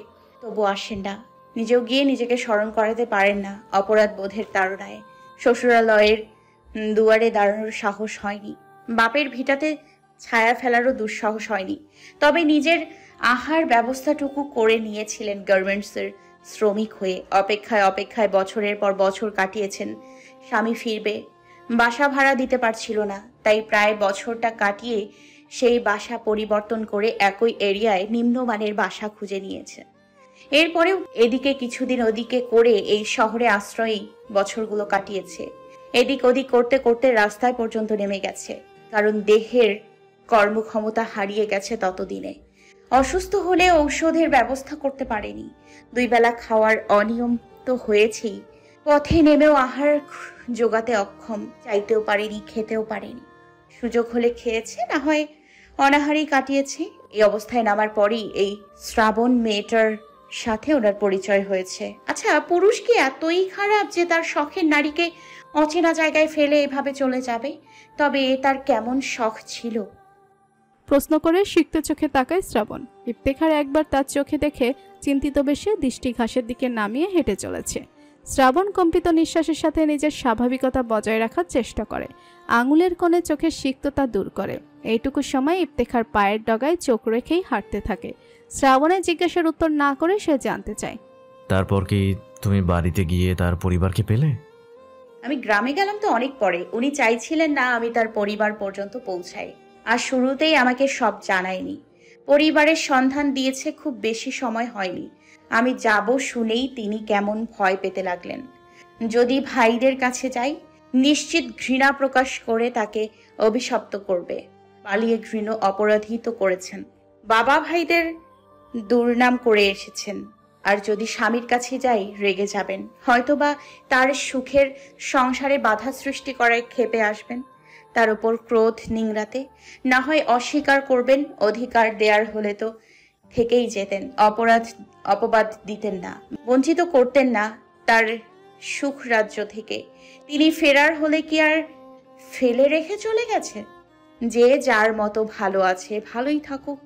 তবু আসেন না। নিজেও গিয়ে নিজেকে স্মরণ করাতে পারেন না। অপরাধ বোধের তাড়নায় শ্বশুরালয়ের দুয়ারে দাঁড়ানোর সাহস হয়নি। বাপের ভিটাতে ছায়া ফেলারও দুঃসাহস হয়নি। তবে নিজের আহার ব্যবস্থাটুকু করে নিয়েছিলেন গার্মেন্টসের শ্রমিক হয়ে। অপেক্ষায় অপেক্ষায় বছরের পর বছর কাটিয়েছেন। স্বামী ফিরবে, বাসা ভাড়া দিতে পারছিল না, তাই প্রায় বছরটা কাটিয়ে সেই বাসা পরিবর্তন করে একই এরিয়ায় নিম্নমানের বাসা খুঁজে নিয়েছে। এরপরেও এদিকে কিছুদিন ওদিকে করে এই শহরে আশ্রয়েই বছরগুলো কাটিয়েছে। এদিক ওদিক করতে করতে রাস্তায় পর্যন্ত নেমে গেছে, কারণ দেহের কর্মক্ষমতা হারিয়ে গেছে ততদিনে। অসুস্থ হলে ঔষধের ব্যবস্থা করতে পারেনি। 2 বেলা খাওয়ার অনিয়ম তো হয়েছেই, পথে নেমেও আহার জোগাতে অক্ষম। চাইতেও পারেনি, খেতেও পারেনি। সুযোগ হলে খেয়েছে, না হয় অনাহারেই কাটিয়েছে। এই অবস্থায় নামার পরই এই শ্রাবণ মেয়েটার সাথে ওনার পরিচয় হয়েছে। আচ্ছা, পুরুষ কি এতই খারাপ যে তার শখের নারীকে অচেনা জায়গায় ফেলে এভাবে চলে যাবে? তবে তার কেমন শখ ছিল?
প্রশ্ন করে সিক্ত চোখে তাকায় শ্রাবণ। ইফতেখার একবার তার চোখে দেখে চিন্তিত বেশে দৃষ্টি ঘাসের দিকে নামিয়ে হেঁটে চলেছে। শ্রাবণ কম্পিত নিঃশ্বাসের সাথে নিজের স্বাভাবিকতা বজায় রাখার চেষ্টা করে, আঙুলের কোণে চোখের সিক্ততা দূর করে। এইটুকু সময় ইফতেখার পায়ের ডগায় চোখ রেখেই হাঁটতে থাকে। শ্রাবণের জিজ্ঞাসার উত্তর না করে সে জানতে চায়,
তারপর কি তুমি বাড়িতে গিয়ে তার পরিবারকে পেলে?
আমি গ্রামে গেলাম তো অনেক পরে। উনি চাইছিলেন না আমি তার পরিবার পর্যন্ত পৌঁছাই, আর শুরুতেই আমাকে সব জানায়নি। পরিবারের সন্ধান দিয়েছে, খুব বেশি সময় হয়নি। আমি যাব শুনেই তিনি কেমন ভয় পেতে লাগলেন। যদি ভাইদের কাছে যাই, নিশ্চিত ঘৃণা প্রকাশ করে তাকে অভিশপ্ত করবে। পালিয়ে ঘৃণ অপরাধী তো করেছেন, বাবা ভাইদের দুর্নাম করে এসেছেন। আর যদি স্বামীর কাছে যাই রেগে যাবেন, হয়তোবা তার সুখের সংসারে বাধা সৃষ্টি করায় ক্ষেপে আসবেন, তার উপর ক্রোধ নিংড়াতে। না হয় অস্বীকার করবেন, অধিকার দেয়ার হলে তো থেকেই যেতেন, অপবাদ দিতেন না, বঞ্চিত করতেন না তার সুখ রাজ্য থেকে। তিনি ফেরার হলে কি আর ফেলে রেখে চলে গেছে? যে যার মতো ভালো আছে ভালোই থাকুক,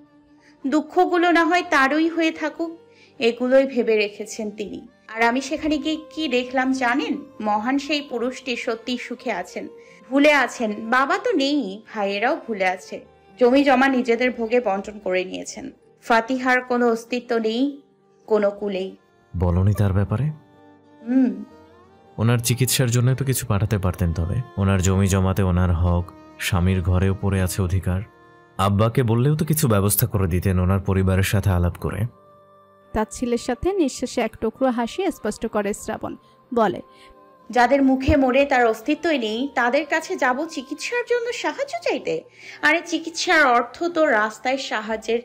দুঃখগুলো না হয় তারই হয়ে থাকুক, এগুলোই ভেবে রেখেছেন তিনি। আর আমি সেখানে গিয়ে কি দেখলাম জানেন? মহান সেই পুরুষটি সত্যি সুখে আছেন, ভুলে আছেন। বাবা তো নেই, ভাইয়েরাও ভুলে আছে। জমি জমা নিজেদের ভোগে বন্টন করে নিয়েছেন। ফাতিহার কোনো অস্তিত্ব নেই কোনো কুলেই।
বলনি তার ব্যাপারে?
হুম,
ওনার চিকিৎসার জন্য তো কিছু পাঠাতে পারতেন। তবে ওনার জমি জমাতে ওনার হক, স্বামীর ঘরেও পড়ে আছে অধিকার। আব্বাকে বললেও তো কিছু ব্যবস্থা করে দিতেন ওনার পরিবারের সাথে আলাপ করে।
তার ছেলের সাথে নিঃশ্বাসে এক টুকরো হাসি স্পষ্ট করে শ্রাবণ, বলে,
যাদের মুখে মরে তার অস্তিত্বই নেই তাদের কাছে যাব চিকিৎসার জন্য সাহায্য চাইতে। আরে চিকিৎসার অর্থ তো রাস্তায় সাহায্যের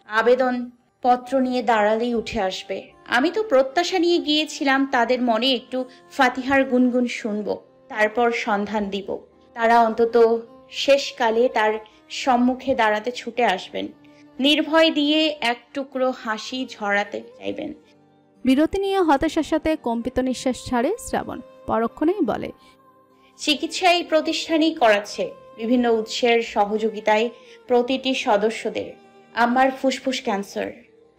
আবেদন পত্র নিয়ে দাঁড়ালেই উঠে আসবে। আমি তো প্রত্যাশা নিয়ে গিয়েছিলাম তাদের মনে একটু ফাতিহার গুনগুন শুনবো, তারপর সন্ধান দিব। তারা অন্তত শেষকালে তার সম্মুখে দাঁড়াতে ছুটে আসবেন, নির্ভয় দিয়ে এক টুকরো হাসি ঝরাতে চাইবেন।
বিরতি নিয়ে হতাশার সাথে কম্পিত নিঃশ্বাস ছাড়ে শ্রাবণ। পরক্ষণেই বলে,
চিকিৎসা এই প্রতিষ্ঠানই করাচ্ছে, বিভিন্ন উৎসের সহযোগিতায় প্রতিটি সদস্যদের। আমার ফুসফুস ক্যান্সার,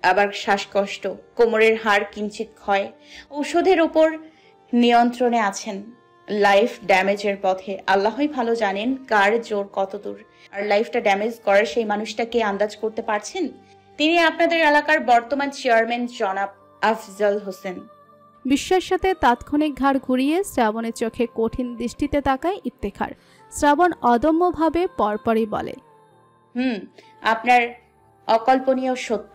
আবার শ্বাসকষ্ট, কোমরের হাড় কিঞ্চিত ক্ষয়। ঔষধের উপর নিয়ন্ত্রণে আছেন। লাইফ ড্যামেজের পথে। আল্লাহই ভালো জানেন কার জোর কত দূর। আর লাইফটা ড্যামেজ করার সেই মানুষটাকে আন্দাজ করতে পারছেন? তিনি আপনাদের এলাকার বর্তমান চেয়ারম্যান জনাব আফজল হোসেন।
বিস্ময়ের সাথে তাৎক্ষণিক ঘাড় ঘুরিয়ে শ্রাবণের চোখে কঠিন দৃষ্টিতে তাকায় ইফতেখার। শ্রাবণ অদম্যভাবে পরপরই বলে,
আপনার অকল্পনীয় সত্য।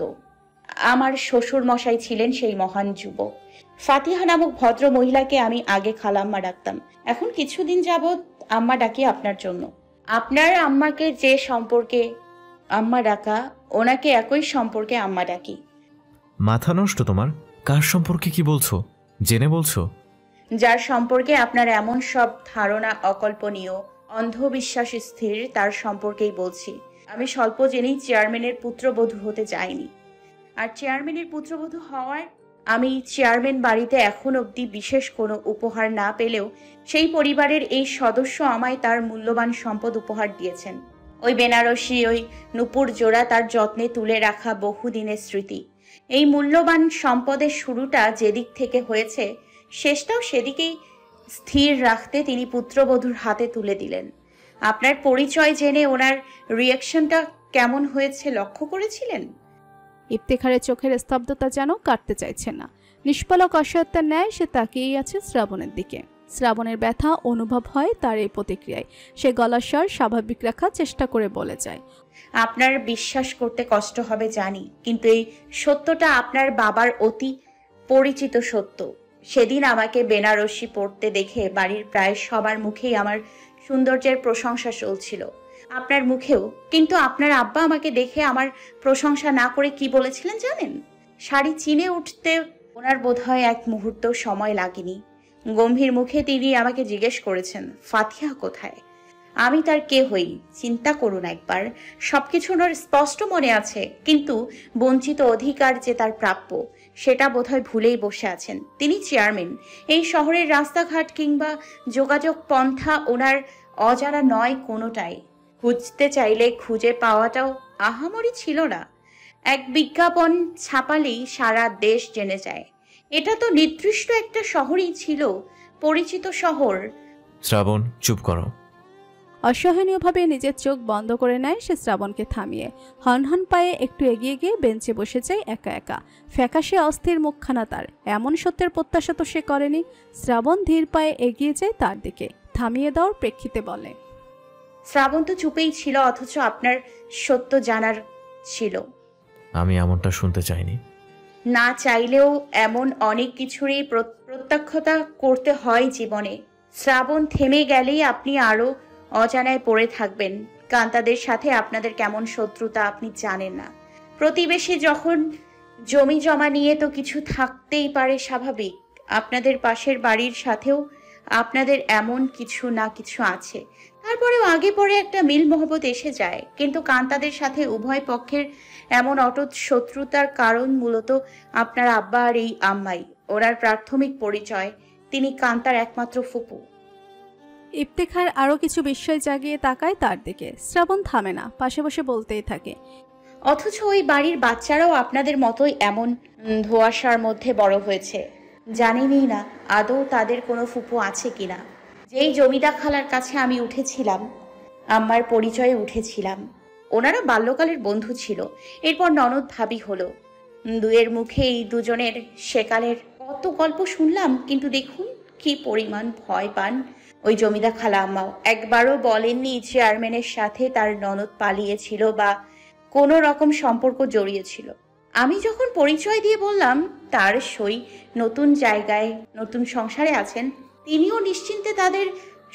আমার শ্বশুর মশাই ছিলেন সেই মহান যুবক। ফাতিহা নামক ভদ্র মহিলাকে আমি আগে খালাম্মা ডাকতাম, এখন কিছুদিন যাবৎ আম্মা ডাকি আপনার জন্য। আপনার আম্মাকে যে সম্পর্কে আম্মা ডাকা, ওনাকে একই সম্পর্কে আম্মা ডাকি।
মাথা নষ্ট তোমার? কার সম্পর্কে কি বলছো? জেনে বলছো?
যার সম্পর্কে আপনার এমন সব ধারণা অকল্পনীয়, অন্ধবিশ্বাস স্থির, তার সম্পর্কেই বলছি। আমি স্বল্প জেনেই চেয়ারম্যানের পুত্রবধূ হতে চাইনি। আর চেয়ারম্যানের পুত্রবধূ হওয়ার আমি চেয়ারম্যান বাড়িতে এখন অবধি বিশেষ কোনো উপহার না পেলেও সেই পরিবারের এই সদস্য আমায় তার মূল্যবান সম্পদ উপহার দিয়েছেন। ওই বেনারসি, ওই নূপুর জোড়া তার যত্নে তুলে রাখা বহুদিনের স্মৃতি। এই মূল্যবান সম্পদের শুরুটা যেদিক থেকে হয়েছে, শেষটাও সেদিকেই স্থির রাখতে তিনি পুত্রবধূর হাতে তুলে দিলেন। আপনার পরিচয় জেনে ওনার রিয়াকশনটা কেমন হয়েছে লক্ষ্য করেছিলেন?
ইফতেখারের চোখের স্তব্ধতা যেন কাটতে চাইছে না। নিষ্পলক অসহায়তার ন্যায় সে তাকিয়েই আছে শ্রাবণের দিকে। শ্রাবণের ব্যথা অনুভব হয় তার এই প্রতিক্রিয়ায়। সে গলার স্বর স্বাভাবিক রাখার চেষ্টা করে বলে যায়,
আপনার বিশ্বাস করতে কষ্ট হবে জানি, কিন্তু এই সত্যটা আপনার বাবার অতি পরিচিত সত্য। সেদিন আমাকে বেনারসি পড়তে দেখে বাড়ির প্রায় সবার মুখেই আমার সৌন্দর্যের প্রশংসা চলছিল, আপনার মুখেও। কিন্তু আপনার আব্বা আমাকে দেখে আমার প্রশংসা না করে কি বলেছিলেন জানেন? শাড়ি চিনে উঠতে ওনার বোধহয় এক মুহূর্ত সময় লাগেনি। গম্ভীর মুখে তিনি আমাকে জিজ্ঞেস করেছেন, ফাতিহা কোথায়? আমি তার কে হই চিন্তা করুন একবার। সবকিছু ওনার স্পষ্ট মনে আছে, কিন্তু বঞ্চিত অধিকার যে তার প্রাপ্য সেটা বোধহয় ভুলেই বসে আছেন। তিনি চেয়ারম্যান। এই শহরের রাস্তাঘাট কিংবা যোগাযোগ পন্থা ওনার অজানা নয় কোনোটাই। খুঁজতে চাইলে খুঁজে পাওয়াটাও আহামরি ছিল না। এক বিজ্ঞাপন ছাপালেই সারা দেশ জেনে যায়। এটা তো নির্দিষ্ট একটা শহরই ছিল, পরিচিত শহর।
শ্রাবণ, চুপ করো।
অসহনীয়ভাবে নিজের চোখ বন্ধ করে নেয় সে শ্রাবণকে থামিয়ে। হনহন পায়ে একটু এগিয়ে গিয়ে বেঞ্চে বসে যায় একা একা। ফ্যাকাশে অস্থির মুখখানা তার। এমন সত্যের প্রত্যাশা তো সে করেনি। শ্রাবণ ধীর পায়ে এগিয়ে যায় তার দিকে, থামিয়ে দেওয়ার প্রেক্ষিতে বলে,
শ্রাবণ তো চুপেই ছিল, অথচ আপনার সত্য জানার ছিল।
আমি এমনটা শুনতে চাইনি।
না চাইলেও এমন অনেক কিছুরই প্রত্যক্ষতা করতে হয় জীবনে। শ্রাবণ থেমে গেলেই আপনি আরো অজানায় পড়ে থাকবেন। কান্তাদের সাথে আপনাদের কেমন শত্রুতা আপনি জানেন না। প্রতিবেশী যখন জমি জমা নিয়ে তো কিছু থাকতেই পারে, স্বাভাবিক। আপনাদের পাশের বাড়ির সাথেও আপনাদের এমন কিছু না কিছু আছে। তারপরেও আগে পরে একটা মিল মহব্বত এসে যায়, কিন্তু কান্তাদের সাথে উভয় পক্ষের এমন অটুট শত্রুতার কারণ মূলত আপনার আব্বা আর এই আম্মাই। ওনার প্রাথমিক পরিচয়, তিনি কান্তার একমাত্র ফুপু।
ইফতেখার আরো কিছু বিস্ময় জাগিয়ে তাকায় তার দিকে। শ্রাবণ থামে না, পাশে বসে বলতেই থাকে,
অথচ ওই বাড়ির বাচ্চারাও আপনাদের মতোই এমন ধোঁয়াশার মধ্যে বড় হয়েছে। জানিনি না আদৌ তাদের কোনো ফুপু আছে কিনা। যেই জমিদার খালার কাছে আমি উঠেছিলাম, আম্মার পরিচয়ে উঠেছিলাম, ওনারা বাল্যকালের বন্ধু ছিল। এরপর ননদ ভাবি হলো। দুয়ের মুখে এই দুজনের সেকালের কত গল্প শুনলাম, কিন্তু দেখুন কি পরিমাণ ভয় পান ওই জমিদার খালা আম্মাও। একবারও বলেননি চেয়ারম্যানের সাথে তার ননদ পালিয়েছিল বা কোনো রকম সম্পর্ক জড়িয়েছিল। আমি যখন পরিচয় দিয়ে বললাম তার সই নতুন জায়গায় নতুন সংসারে আছেন, তিনিও নিশ্চিন্তে তাদের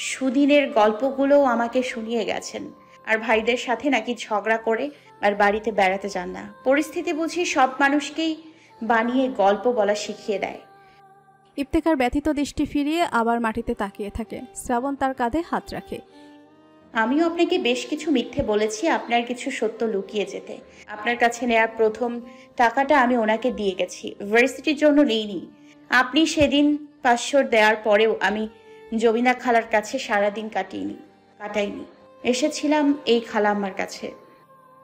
সুদিনের গল্পগুলো আমাকে শুনিয়ে গেছেন। আর ভাইদের সাথে নাকি ঝগড়া করে আর বাড়িতে বেড়াতে যান না। পরিস্থিতি বুঝি সব মানুষকেই বানিয়ে গল্প বলা শিখিয়ে দেয়।
ইফতেখার ব্যথিত দৃষ্টি ফিরিয়ে আবার মাটিতে তাকিয়ে থাকে। শ্রাবণ তার কাঁধে হাত রাখে।
আমিও আপনাকে বেশ কিছু মিথ্যে বলেছি আপনার কিছু সত্য লুকিয়ে যেতে। আপনার কাছে নেওয়ার প্রথম টাকাটা আমি ওনাকে দিয়ে গেছি, ভার্সিটির জন্য নেইনি। আপনি সেদিন 500 দেওয়ার পরেও আমি জমিনা খালার কাছে সারাদিন কাটাইনি। এসেছিলাম এই খালাম্মার কাছে।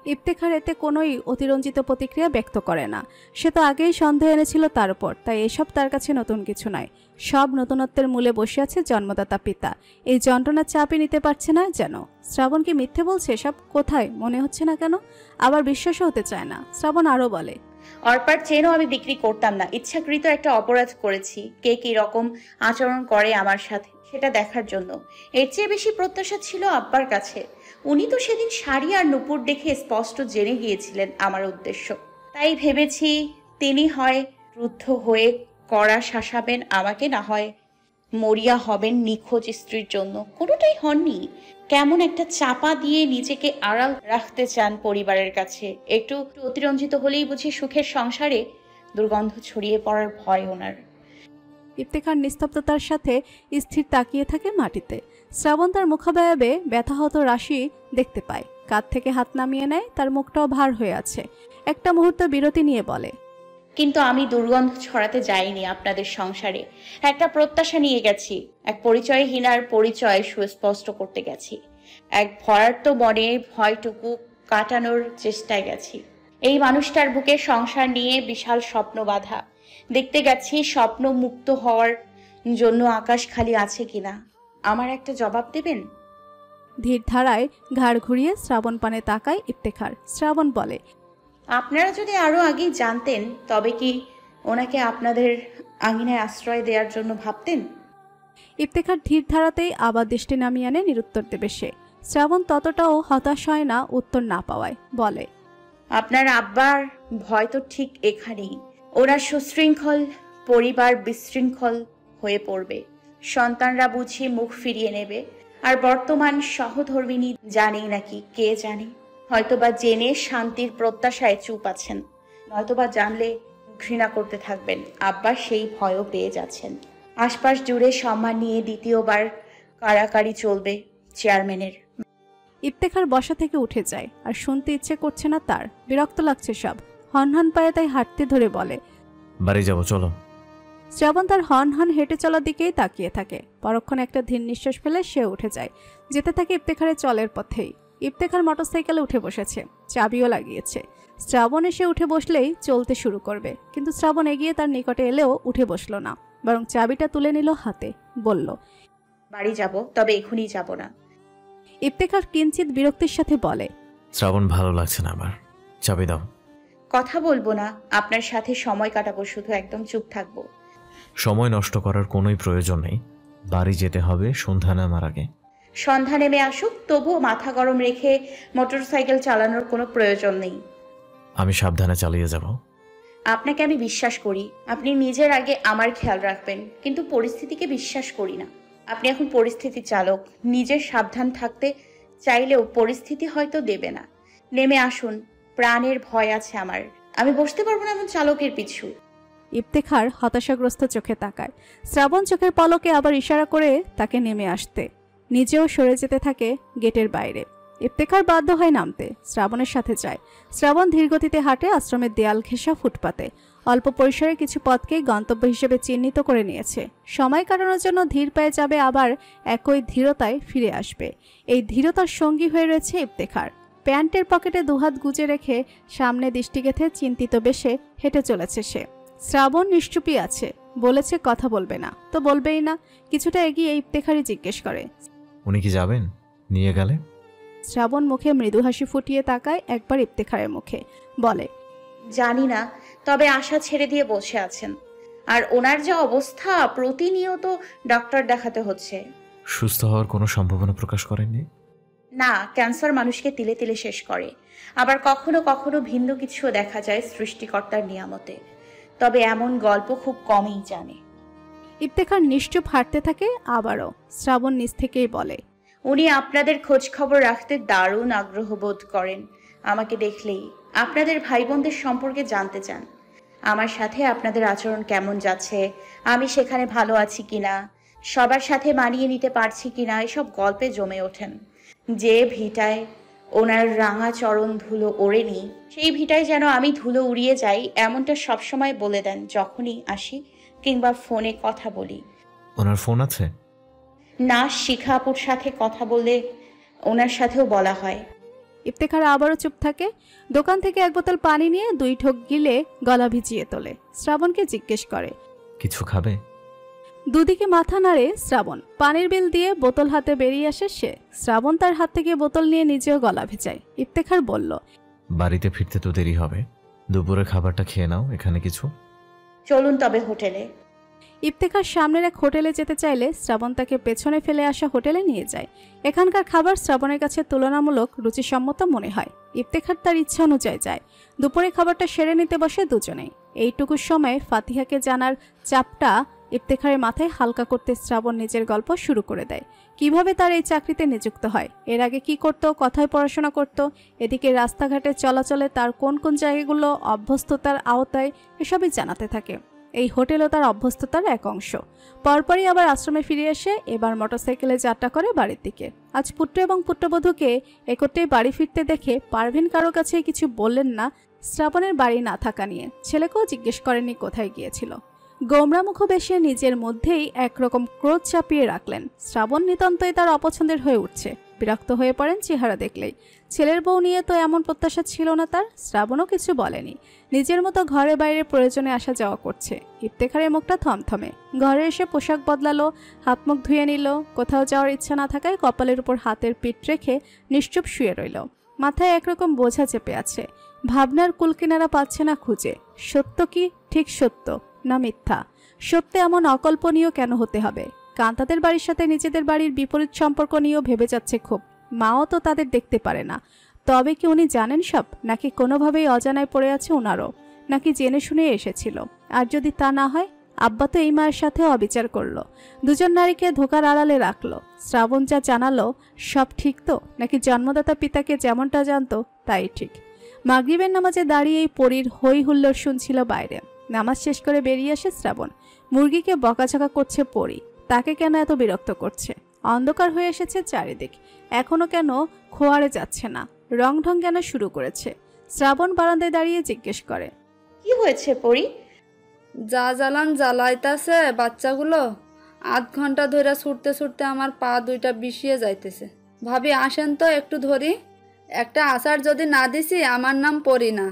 ইফতেখার এতে কোনোই অতিরঞ্জিত প্রতিক্রিয়া ব্যক্ত করে না। সে তো আগেই সন্দেহ এনেছিল তার উপর, তাই এসব তার কাছে নতুন কিছু নয়। সব নতুনত্বের মূলে বসে আছে জন্মদাতা পিতা। এই যন্ত্রণার চাপই নিতে পারছে না যেন। শ্রাবণ কি মিথ্যে বলছে? সব কোথায় মনে হচ্ছে না কেন? আবার বিশ্বাসও হতে চায় না। শ্রাবণ আরও বলে,
অর্পার চেনও আমি বিক্রি করতাম না। ইচ্ছাকৃত একটা অপরাধ করেছি। কে কি রকম আচরণ করে আমার সাথে সেটা দেখার জন্য। এর চেয়ে বেশি প্রত্যাশা ছিল আব্বার কাছে। উনি তো সেদিন শাড়ি আর নুপুর দেখে স্পষ্ট জেনে গিয়েছিলেন আমার উদ্দেশ্য। তাই ভেবেছি তিনি হয় ক্রুদ্ধ হয়ে কড়া শাসাবেন আমাকে, না হয় মরিয়া হবেন নিখোঁজ স্ত্রীর জন্য। কোনোটাই হননি। কেমন একটা চাপা দিয়ে নিজেকে আড়াল রাখতে চান পরিবারের কাছে। একটু অতিরঞ্জিত হলেই বুঝি সুখের সংসারে দুর্গন্ধ ছড়িয়ে পড়ার ভয় ওনার।
ইফতেখার নিস্তব্ধতার সাথে স্থির তাকিয়ে থাকে মাটিতে। শ্রাবণ তার মুখাবয়বে ব্যথাহত রাশি দেখতে পায়। কাঁধ থেকে হাত নামিয়ে নেয়, তার মুখটাও ভার হয়ে আছে। একটা মুহূর্ত বিরতি নিয়ে বলে,
কিন্তু আমি দুর্গন্ধ ছড়াতে যাইনি আপনাদের সংসারে। একটা প্রত্যাশা নিয়ে গেছি, এক পরিচয়হীনার পরিচয় সুস্পষ্ট করতে গেছি। এক ভয়ার্ত মনে ভয়টুকু কাটানোর চেষ্টায় গেছি। এই মানুষটার বুকে সংসার নিয়ে বিশাল স্বপ্ন বাঁধা। দেখতে গেছি স্বপ্ন মুক্ত হওয়ার জন্য আকাশ খালি আছে কিনা। আমার একটা জবাব দেবেন?
ধীর ধারায় ঘাড় ঘুরিয়ে শ্রাবণ পানে তাকায় ইফতেখার। শ্রাবণ বলে,
আপনারা যদি আরো আগেই জানতেন তবে কি ওনাকে আপনাদের আঙিনায় আশ্রয় দেওয়ার জন্য ভাবতেন?
ইফতেখার ধীর ধারাতেই আবার দৃষ্টি নামিয়ে আনে, নিরুত্তর দেবে সে। শ্রাবণ ততটাও হতাশ হয় না উত্তর না পাওয়ায়, বলে,
আপনার আব্বার ভয় তো ঠিক এখানেই। ওরা সুশৃঙ্খল পরিবার বিশৃঙ্খল হয়ে পড়বে। সন্তানরা বুঝি মুখ ফিরিয়ে নেবে। আর বর্তমান সহধর্মিনী জানেই নাকি, কে জানে, হয়তোবা জেনে শান্তির প্রত্যাশায় চুপ আছেন, নয়তোবা জানলে ঘৃণা করতে থাকবেন। আব্বা সেই ভয়ও পেয়ে যাচ্ছেন। আশপাশ জুড়ে সম্মান নিয়ে দ্বিতীয়বার কাড়াকাড়ি চলবে চেয়ারম্যানের।
ইফতেখার বসা থেকে উঠে যায়। আর শুনতে ইচ্ছে করছে না তার, বিরক্ত লাগছে সব। হনহন পায়ে তাই হাঁটতে ধরে বলে,
বাড়ি যাবো, চলো।
শ্রাবণ তার হনহন হেঁটে চলার দিকেই তাকিয়ে থাকে। পরক্ষণে একটা ধীর নিঃশ্বাস ফেলে সে উঠে যায়। যেতে থাকে ইফতেখারের চলের পথেই। ইফতেখার মোটরসাইকেলে উঠে বসেছে, চাবিও লাগিয়েছে। শ্রাবণ এসে উঠে বসলেই চলতে শুরু করবে, কিন্তু শ্রাবণ এগিয়ে তার নিকটে এলেও উঠে বসলো না, বরং চাবিটা তুলে নিল হাতে, বলল,
বাড়ি যাব, তবে এখনই যাব না।
ইফতেখার কিঞ্চিত বিরক্তির সাথে বলে,
শ্রাবণ ভালো লাগছে না আমার, চাবি দাও।
কথা বলবো না, আপনার সাথে সময় কাটাবো, শুধু একদম চুপ থাকবো।
সময় নষ্ট করার কোনোই প্রয়োজন নেই, বাড়ি যেতে হবে সন্ধ্যা নামার আগে।
সন্ধ্যা নেমে আসুক, তবুও মাথা গরম রেখে মোটরসাইকেল চালানোর কোনো প্রয়োজন নেই।
আমি সাবধানে চালিয়ে যাব।
আপনাকে আমি বিশ্বাস করি, আপনি নিজের আগে আমার খেয়াল রাখবেন, কিন্তু পরিস্থিতিকে বিশ্বাস করি না। আপনি এখন পরিস্থিতি চালক, নিজের সাবধান থাকতে চাইলেও পরিস্থিতি হয়তো দেবে না। নেমে আসুন, প্রাণের ভয় আছে আমার, আমি বসতে পারবো না এমন চালকের পিছু।
ইফতেখার হতাশাগ্রস্ত চোখে তাকায়। শ্রাবণ চোখের পলকে আবার ইশারা করে তাকে নেমে আসতে, নিজেও সরে যেতে থাকে গেটের বাইরে। ইফতেখার বাধ্য হয় নামতে, শ্রাবণের সাথে যায়। শ্রাবণ ধীরগতিতে হাঁটে আশ্রমের দেয়াল ঘেঁষা ফুটপাতে। অল্প পরিসরে কিছু পথকেই গন্তব্য হিসেবে চিহ্নিত করে নিয়েছে। সময় কাটানোর জন্য ধীর পায়ে যাবে, আবার একই ধীরতায় ফিরে আসবে। এই ধীরতার সঙ্গী হয়ে রয়েছে ইফতেখার। প্যান্টের পকেটে দুহাত গুজে রেখে সামনে দৃষ্টি গেঁথে চিন্তিত বেশে হেঁটে চলেছে সে। শ্রাবণ নিশ্চুপই আছে, বলেছে কথা বলবে না, তো বলবেই না। কিছুটা এগিয়ে ইফতেখারই জিজ্ঞেস করে,
উনি কি যাবেন? নিয়ে গেলে?
শ্রাবণ মুখে মৃদু হাসি ফুটিয়ে তাকায় একবার ইফতেখারের মুখে, বলে,
জানি না, তবে আশা ছেড়ে দিয়ে বসে আছেন। আর ওনার যে অবস্থা, প্রতিনিয়ত ডক্টর দেখাতে হচ্ছে।
সুস্থ হওয়ার কোনো সম্ভাবনা প্রকাশ করেননি?
না, ক্যান্সার মানুষকে তিলে তিলে শেষ করে। আবার কখনো কখনো ভিন্ন কিছুও দেখা যায় সৃষ্টিকর্তার নিয়ামতে, তবে এমন গল্প খুব কমই জানে।
ইফতেখার নিশ্চুপ হাঁটতে থাকে আবারও। শ্রাবণ নিজ থেকেই বলে,
উনি আপনাদের খোঁজ খবর রাখতে দারুণ আগ্রহ বোধ করেন। আমাকে দেখলেই আপনাদের ভাই বোনদের সম্পর্কে জানতে চান। আমার সাথে আপনাদের আচরণ কেমন যাচ্ছে, আমি সেখানে ভালো আছি কিনা, সবার সাথে মানিয়ে নিতে পারছি কিনা, এসব গল্পে জমে ওঠেন। যে ভিটায় ওনার রাঙা চরণ ধুলো ওড়েনি, সেই ভিটায় যেন আমি ধুলো উড়িয়ে যাই, এমনটা সবসময় বলে দেন যখনই আসি কিংবা ফোনে কথা বলি।
ওনার ফোন আছে?
না, শিখা আপুর সাথে কথা বললে ওনার সাথেও বলা হয়।
ইফতেখার আবারও চুপ থাকে। দোকান থেকে এক বোতল পানি নিয়ে 2 ঢোক গিলে গলা ভিজিয়ে তোলে। শ্রাবণকে জিজ্ঞেস করে,
কিছু খাবে?
দুদিকে মাথা নাড়ে শ্রাবণ। পানির বিল দিয়ে বোতল হাতে বেরিয়ে আসে সে। শ্রাবণ তার হাত থেকে বোতল নিয়ে নিজেও গলা ভেজায়। ইফতেখার বলল,
বাড়িতে ফিরতে তো দেরি হবে, দুপুরে খাবারটা খেয়ে নাও। এখানে কিছু?
চলুন তবে হোটেলে।
ইফতেখার সামনের এক হোটেলে যেতে চাইলে শ্রাবণ তাকে পেছনে ফেলে আসা হোটেলে নিয়ে যায়। এখানকার খাবার শ্রাবণের কাছে তুলনামূলক রুচিসম্মত মনে হয়। ইফতেখার তার ইচ্ছা অনুযায়ী যায়। দুপুরে খাবারটা সেরে নিতে বসে দুজনেই। এইটুকু সময় ফাতিহাকে জানার চাপটা ইফতেখারের মাথায় হালকা করতে শ্রাবণ নিজের গল্প শুরু করে দেয়। কিভাবে তার এই চাকরিতে নিযুক্ত হয়, এর আগে কি করত, কোথায় পড়াশোনা করত, এদিকে রাস্তাঘাটে চলাচলে তার কোন কোন জায়গাগুলো অভ্যস্ততার আওতায়, এসবই জানাতে থাকে। এই হোটেলও তার অভ্যস্ততার এক অংশ। পরপরই আবার আশ্রমে ফিরে এসে এবার মোটরসাইকেলে যাত্রা করে বাড়ির দিকে। আজ পুত্র এবং পুত্রবধূকে একত্রেই বাড়ি ফিরতে দেখে পারভিন কারো কাছে কিছু বললেন না শ্রাবণের বাড়ি না থাকা নিয়ে। ছেলেকেও জিজ্ঞেস করেননি কোথায় গিয়েছিল। গোমরা মুখবেশে নিজের মধ্যেই একরকম ক্রোধ চাপিয়ে রাখলেন। শ্রাবণ নিতান্তই তার অপছন্দের হয়ে উঠছে। বিরক্ত হয়ে পড়েন চেহারা দেখলেই। ছেলের বউ নিয়ে তো এমন প্রত্যাশা ছিল না তার। শ্রাবণও কিছু বলেনি, নিজের মতো ঘরে বাইরে প্রয়োজনে আসা যাওয়া করছে। ইফতেখারের মুখটা থমথমে। ঘরে এসে পোশাক বদলালো, হাত মুখ ধুয়ে নিল। কোথাও যাওয়ার ইচ্ছা না থাকায় কপালের উপর হাতের পিঠ রেখে নিশ্চুপ শুয়ে রইল। মাথায় একরকম বোঝা চেপে আছে। ভাবনার কুলকিনারা পাচ্ছে না খুঁজে। সত্য কি ঠিক সত্য না মিথ্যা? সত্যি এমন অকল্পনীয় কেন হতে হবে? কান্তাদের বাড়ির সাথে নিজেদের বাড়ির বিপরীত সম্পর্ক নিয়েও ভেবে যাচ্ছে খুব। মাও তো তাদের দেখতে পারে না। তবে কি উনি জানেন সব, নাকি কোনোভাবেই অজানায় পড়ে আছে ওনারও, নাকি জেনে শুনে এসেছিল? আর যদি তা না হয়, আব্বা তো এই মায়ের সাথেও অবিচার করলো, দুজন নারীকে ধোকার আড়ালে রাখলো। শ্রাবণ যা জানালো সব ঠিক তো, নাকি জন্মদাতা পিতাকে যেমনটা জানতো তাই ঠিক? মাগরিবের নামাজে দাঁড়িয়ে এই পরীর হই হুল্লোড় শুনছিল বাইরে। নামাজ শেষ করে বেরিয়ে আসে শ্রাবণ। মুরগিকে বকাঝকা করছে পরী, তাকে কেন এত বিরক্ত করছে? অন্ধকার হয়ে এসেছে চারিদিক, এখনো কেন খোয়ারে যাচ্ছে না? রং ঢং কেন শুরু করেছে? শ্রাবণ বারান্দায় দাঁড়িয়ে জিজ্ঞেস করে,
কি হয়েছে পরী?
যা জ্বালান জ্বালাইতাছে বাচ্চাগুলো। আধ ঘন্টা ধরে ছুটতে ছুটতে আমার পা দুইটা বিষিয়ে যাইতেছে। ভাবি আসেন তো একটু ধরি। একটা আচার যদি না দিছি আমার নাম পড়ি না।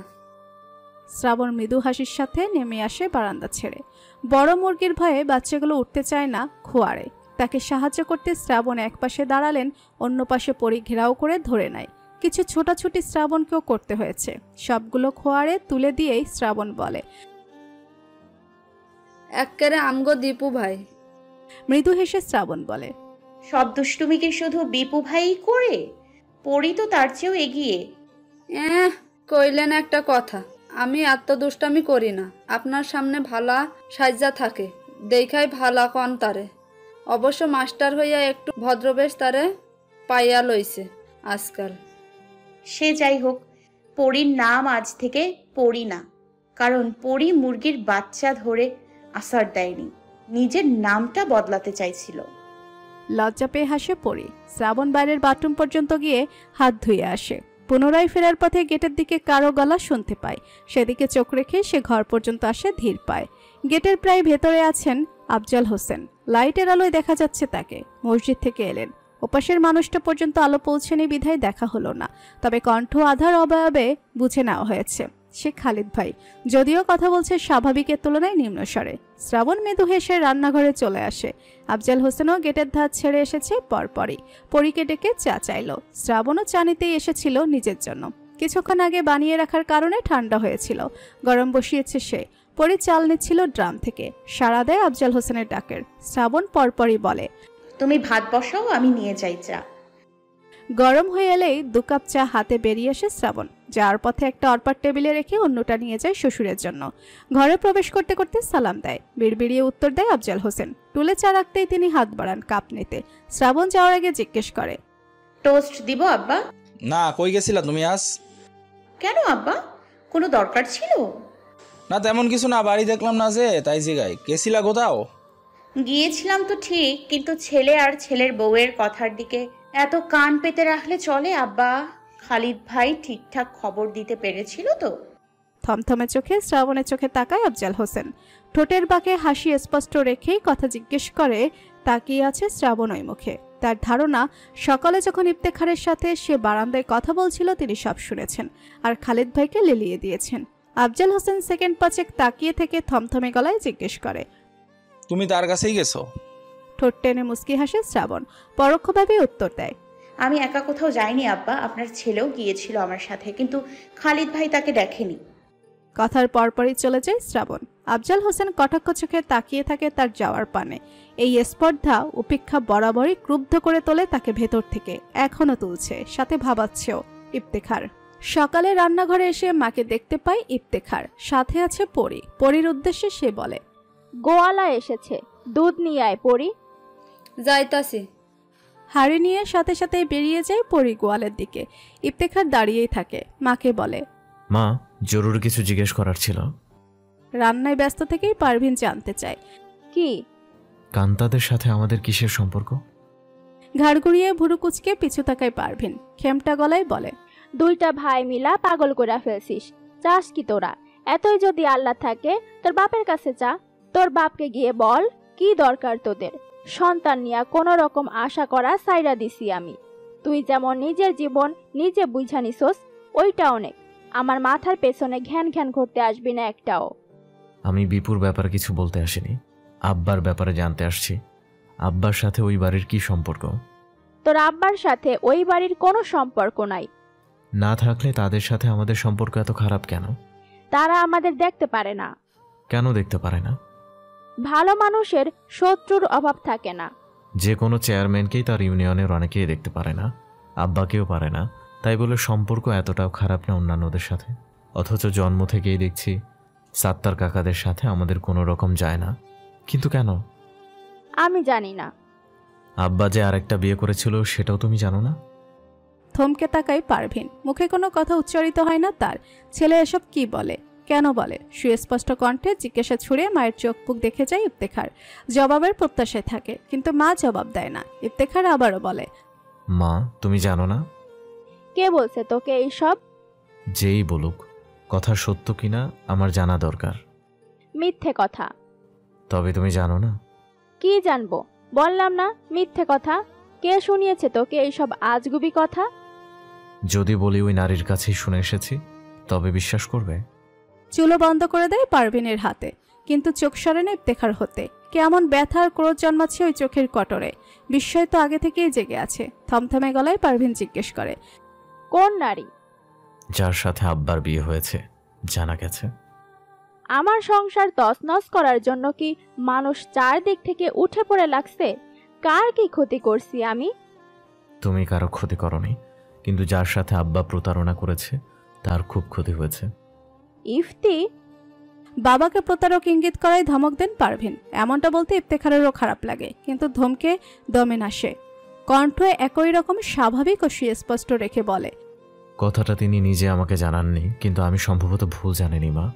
শ্রাবণ মৃদু হাসির সাথে নেমে আসে বারান্দা ছেড়ে। বড় মুরগির ভয়ে বাচ্চাগুলো উঠতে চায় না খোয়ারে। তাকে সাহায্য করতে শ্রাবণ এক পাশে দাঁড়ালেন, অন্য পাশে পরি ঘেরাও করে ধরে নেয়। কিছু ছোটাছুটি শ্রাবণকেও করতে হয়েছে। সবগুলো খোয়ারে তুলে দিয়েই শ্রাবণ বলে,
এক্কেরে আমগো দীপু ভাই।
মৃদু হেসে শ্রাবণ বলে,
সব দুষ্টুমি কি শুধু বিপু ভাই করে? পরি তো তার চেয়েও এগিয়ে।
কইলেন একটা কথা, আমি এত দুষ্টামি করি না। আপনার সামনে ভালা সাজ্জা থাকে দেখাই ভালা কন তারে। অবশ্য মাস্টার হইয়া একটু ভদ্রবেশ তারে পাইয়া লইছে আজকাল।
সে যাই হোক, পরির নাম আজ থেকে পরি না, কারণ পরি মুরগির বাচ্চা ধরে আসার দেয়নি, নিজের নামটা বদলাতে চাইছিল।
লজ্জা পেয়ে হাসে পরি। শ্রাবণ বাইরের বাথরুম পর্যন্ত গিয়ে হাত ধুয়ে আসে। পুনরায় ফেরার পথে গেটের দিকে কারো গলা শুনতে পায়। সেদিকে চোখ রেখে সে ঘর পর্যন্ত আসে ধীর পায়। গেটের প্রায় ভেতরে আছেন আফজাল হোসেন। লাইটের আলোয় দেখা যাচ্ছে তাকে। মসজিদ থেকে এলেন। ওপাশের মানুষটা পর্যন্ত আলো পৌঁছেনি বিধায় দেখা হলো না, তবে কণ্ঠ আধার অবয়বে বুঝে নেওয়া হয়েছে সে খালিদ ভাই, যদিও কথা বলছে স্বাভাবিকের তুলনায় নিম্নস্বরে। শ্রাবণ মৃদু হেসে রান্নাঘরে চলে আসে। আফজাল হোসেনও গেটের ধার ছেড়ে এসেছে পরপরই। পরীকে ডেকে চা চাইল। শ্রাবণও চা নিতেই এসেছিল নিজের জন্য। কিছুক্ষণ আগে বানিয়ে রাখার কারণে ঠান্ডা হয়েছিল। গরম বসিয়েছে সে। পরি চাল নিচ্ছিল ড্রাম থেকে। সাড়া দেয় আফজাল হোসেনের ডাকের। শ্রাবণ পরপরই বলে,
তুমি ভাত বসাও, আমি নিয়ে যাই চা।
গরম হয়ে এলেই 2 কাপ চা হাতে বেরিয়ে আসে শ্রাবণ। যাওয়ার পথে একটা অরপার টেবিলে রেখে অন্যটা নিয়ে যায় শ্বশুরের জন্য। ঘরে প্রবেশ করতে করতে সালাম দেয়। বিড়বিড়িয়ে উত্তর দেয় আফজাল হোসেন। টুলে চা রাখতেই তিনি হাত বাড়ান কাপ নিতে। শ্রাবণ যাওয়ার আগে জিজ্ঞেস করে,
টোস্ট দিব আব্বা?
না, কই গেছিলা তুমি আজ?
কেন আব্বা, কোনো দরকার ছিল?
না তেমন কিছু না, বাড়ি দেখলাম না যে, তাই জিগাই। গেছিলা কোথাও?
গিয়েছিলাম তো ঠিক, কিন্তু ছেলে আর ছেলের বউয়ের কথার দিকে এত কান পেতে রাখলে চলে আব্বা? খালিদ ভাই ঠিকঠাক খবর দিতে পেরেছিল তো?
থমথমে চোখে শ্রাবণের চোখে তাকায় আফজাল হোসেন। ঠোঁটের বাঁকে হাসি স্পষ্ট রেখেই কথা জিজ্ঞেস করে তাকিয়ে আছে শ্রাবণ ওই মুখে। তার ধারণা সকালে যখন ইফতেখারের সাথে সে বারান্দায় কথা বলছিল তিনি সব শুনেছেন আর খালিদ ভাইকে লেলিয়ে দিয়েছেন। আফজাল হোসেন সেকেন্ড 5 তাকিয়ে থেকে থমথমে গলায় জিজ্ঞেস করে,
তুমি তার কাছেই গেছো?
ঠোঁট টেনে মুচকি হাসে শ্রাবণ। পরোক্ষভাবে উত্তর দেয়,
আমি একা কোথাও যাইনি আব্বা, আপনার ছেলেও গিয়েছিল আমার সাথে, কিন্তু খালিদ ভাই তাকে দেখেনি।
কথার পরপরই চলে যায় শ্রাবণ। আফজাল হোসেন কটাক্ষ চোখে তাকিয়ে থাকে তার যাওয়ার পানে। এই স্পর্ধা উপেক্ষা বরাবরই ক্রুব্ধ করে তোলে তাকে ভেতর থেকে, এখনো তুলছে, সাথে ভাবাচ্ছেও। ইফতেখার সকালে রান্নাঘরে এসে মাকে দেখতে পায় ইফতেখার, সাথে আছে পরি। পরির উদ্দেশ্যে সে বলে,
গোয়ালা এসেছে, দুধ নিয়ে আয় পরি।
যাইতাছি।
হাড়ি নিয়ে সাথে সাথে বেরিয়ে যায় পরি গোয়ালের দিকে। ইফতেখার দাঁড়িয়েই থাকে। মাকে বলে,
মা, জরুরি কিছু জিজ্ঞেস করার ছিল।
রান্নায় ব্যস্ত থেকেই পারভিন জানতে চায়,
কি?
কান্তাদের সাথে আমাদের কিসের সম্পর্ক?
ঘাড় ঘুরিয়ে ভুরু কুচকে পিছু তাকায় পারভিন। খেমটা গলায় বলে,
2টা ভাই মিলা পাগল করে ফেলছিস। চাস কি তোরা? এতই যদি আল্লাহ থাকে তোর বাপের কাছে যা। তোর বাপকে গিয়ে বল কি দরকার তোদের। সন্তান নিয়ে কোনো রকম আশা করা সাইরা দিছি আমি। তুই যেমন নিজের জীবন নিজে বুঝা নিছোস, ওইটা অনেক। আমার মাথার পেছনে ঘ্যান ঘ্যান করতে আসবি না একটাও।
আমি বিপুর ব্যাপারে কিছু বলতে আসিনি, আব্বার ব্যাপারে জানতে আসছি। আব্বার সাথে ওই বাড়ির কি সম্পর্ক?
তোর আব্বার সাথে ওই বাড়ির কোনো সম্পর্ক নাই।
না থাকলে তাদের সাথে আমাদের সম্পর্ক এত খারাপ কেন?
তারা আমাদের দেখতে পারে না।
কেন দেখতে পারে না?
ভালো মানুষের শত্রুর অভাব থাকে না।
যে কোনো চেয়ারম্যানকেই তার ইউনিয়নের অনেকেই দেখতে পারে না, আব্বাকেও পারে না। তাই বলে সম্পর্ক এতটাও খারাপ না অন্যান্যদের সাথে? অথচ জন্ম থেকেই দেখছি সাত্তার কাকাদের সাথে আমাদের কোনো রকম যায় না। কিন্তু কেন?
আমি জানি না।
আব্বা যে আরেকটা বিয়ে করেছিল সেটাও তুমি জানো না?
থমকে তাকায় পারভিন। মুখে কোনো কথা উচ্চারিত হয় না তার। ছেলে এসব কি বলে, কেন বলে? সুস্পষ্ট কণ্ঠে জিজ্ঞাসা ছুড়ে মায়ের চোখ মুখ দেখে যায় ইফতেখার। জবাবের প্রত্যাশায় থাকে, কিন্তু মা জবাব দেয় না। ইফতেখার আবারও বলে,
মা, তুমি জানো না?
কে বলছে তোকে এইসব?
যেই বলুক, কথা সত্য কিনা আমার জানা দরকার।
মিথ্যে কথা।
তবে তুমি জানো না?
কি জানবো? বললাম না মিথ্যে কথা। কে শুনিয়েছে তোকে এইসব আজগুবি কথা?
যদি বলি ওই নারীর কাছেই শুনে এসেছি, তবে বিশ্বাস করবে?
চুলো বন্ধ করে দেয় পারভিনের হাতে, কিন্তু চোখ সরে না ইফতেখার হতে। কেমন ব্যথার ক্রোধ জন্মাচ্ছে ওই চোখের কটরে। বিস্ময় তো আগে থেকেই জেগে আছে। থমথমে গলায় পারভিন জিজ্ঞেস করে,
কোন নারী?
যার সাথে আব্বার বিয়ে হয়েছে, জানা গেছে।
আমার সংসার তছনছ করার জন্য কি মানুষ চারদিক থেকে উঠে পড়ে লাগছে? কার কি ক্ষতি করছি আমি?
তুমি কারো ক্ষতি করনি, কিন্তু যার সাথে আব্বা প্রতারণা করেছে তার খুব ক্ষতি হয়েছে।
ইফতি?
বাবাকে প্রতারক ইঙ্গিত করায় ধমক দেন পারভিন। এমনটা বলতে ইফতেখারেরও খারাপ লাগে, কিন্তু ধমকে দমে না সে। কণ্ঠ একই রকম স্বাভাবিক ও সুস্পষ্ট রেখে বলে,
কথাটা তিনি নিজে আমাকে জানাননি, কিন্তু আমি সম্ভবত ভুল জানিনি মা।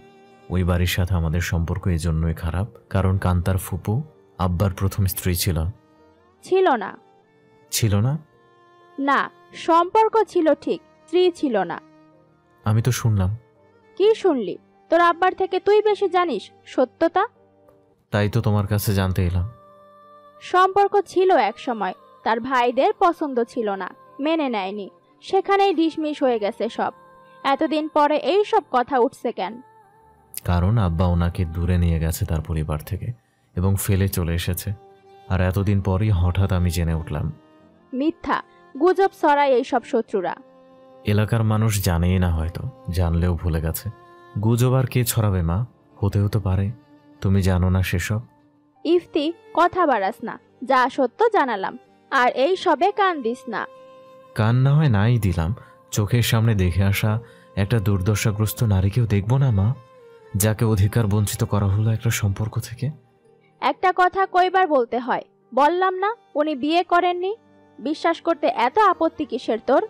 ওই বাড়ির সাথে আমাদের সম্পর্ক এই জন্যই খারাপ কারণ কান্তার ফুপু আব্বার প্রথম স্ত্রী ছিল।
ছিল না।
ছিল না?
না, সম্পর্ক ছিল ঠিক, স্ত্রী ছিল না।
আমি তো শুনলাম।
কি শুনলি? তোর আব্বার থেকে তুই বেশি জানিস সত্যতা।
তাই তো তোমার কাছে জানতে এলাম।
সম্পর্ক ছিল এক সময়, তার ভাইদের পছন্দ ছিল না, মেনে নেয়নি, সেখানেই ডিসমিস হয়ে গেছে সব। এতদিন পরে এই সব কথা উঠছে কেন?
কারণ আব্বা ওনাকে দূরে নিয়ে গেছে তার পরিবার থেকে এবং ফেলে চলে এসেছে। আর এতদিন পরই হঠাৎ আমি জেনে উঠলাম।
মিথ্যা গুজব ছড়ায় এইসব শত্রুরা।
এলাকার মানুষ জানেই না, হয়তো জানলেও ভুলে গেছে। গুজব আর কে ছড়াবে মা? হতেও তো পারে তুমি জানো না সেসব।
ইফতি, কথা বাড়াস না, যা সত্য জানালাম, আর এই সবে কান দিস না।
কান না হয় নাই দিলাম, চোখের সামনে দেখে আসা একটা দুর্দশাগ্রস্ত নারীকেও দেখবো না মা, যাকে অধিকার বঞ্চিত করা হলো একটা সম্পর্ক থেকে?
একটা কথা কয়বার বলতে হয়? বললাম না উনি বিয়ে করেননি। বিশ্বাস করতে এত আপত্তি কিসের তোর?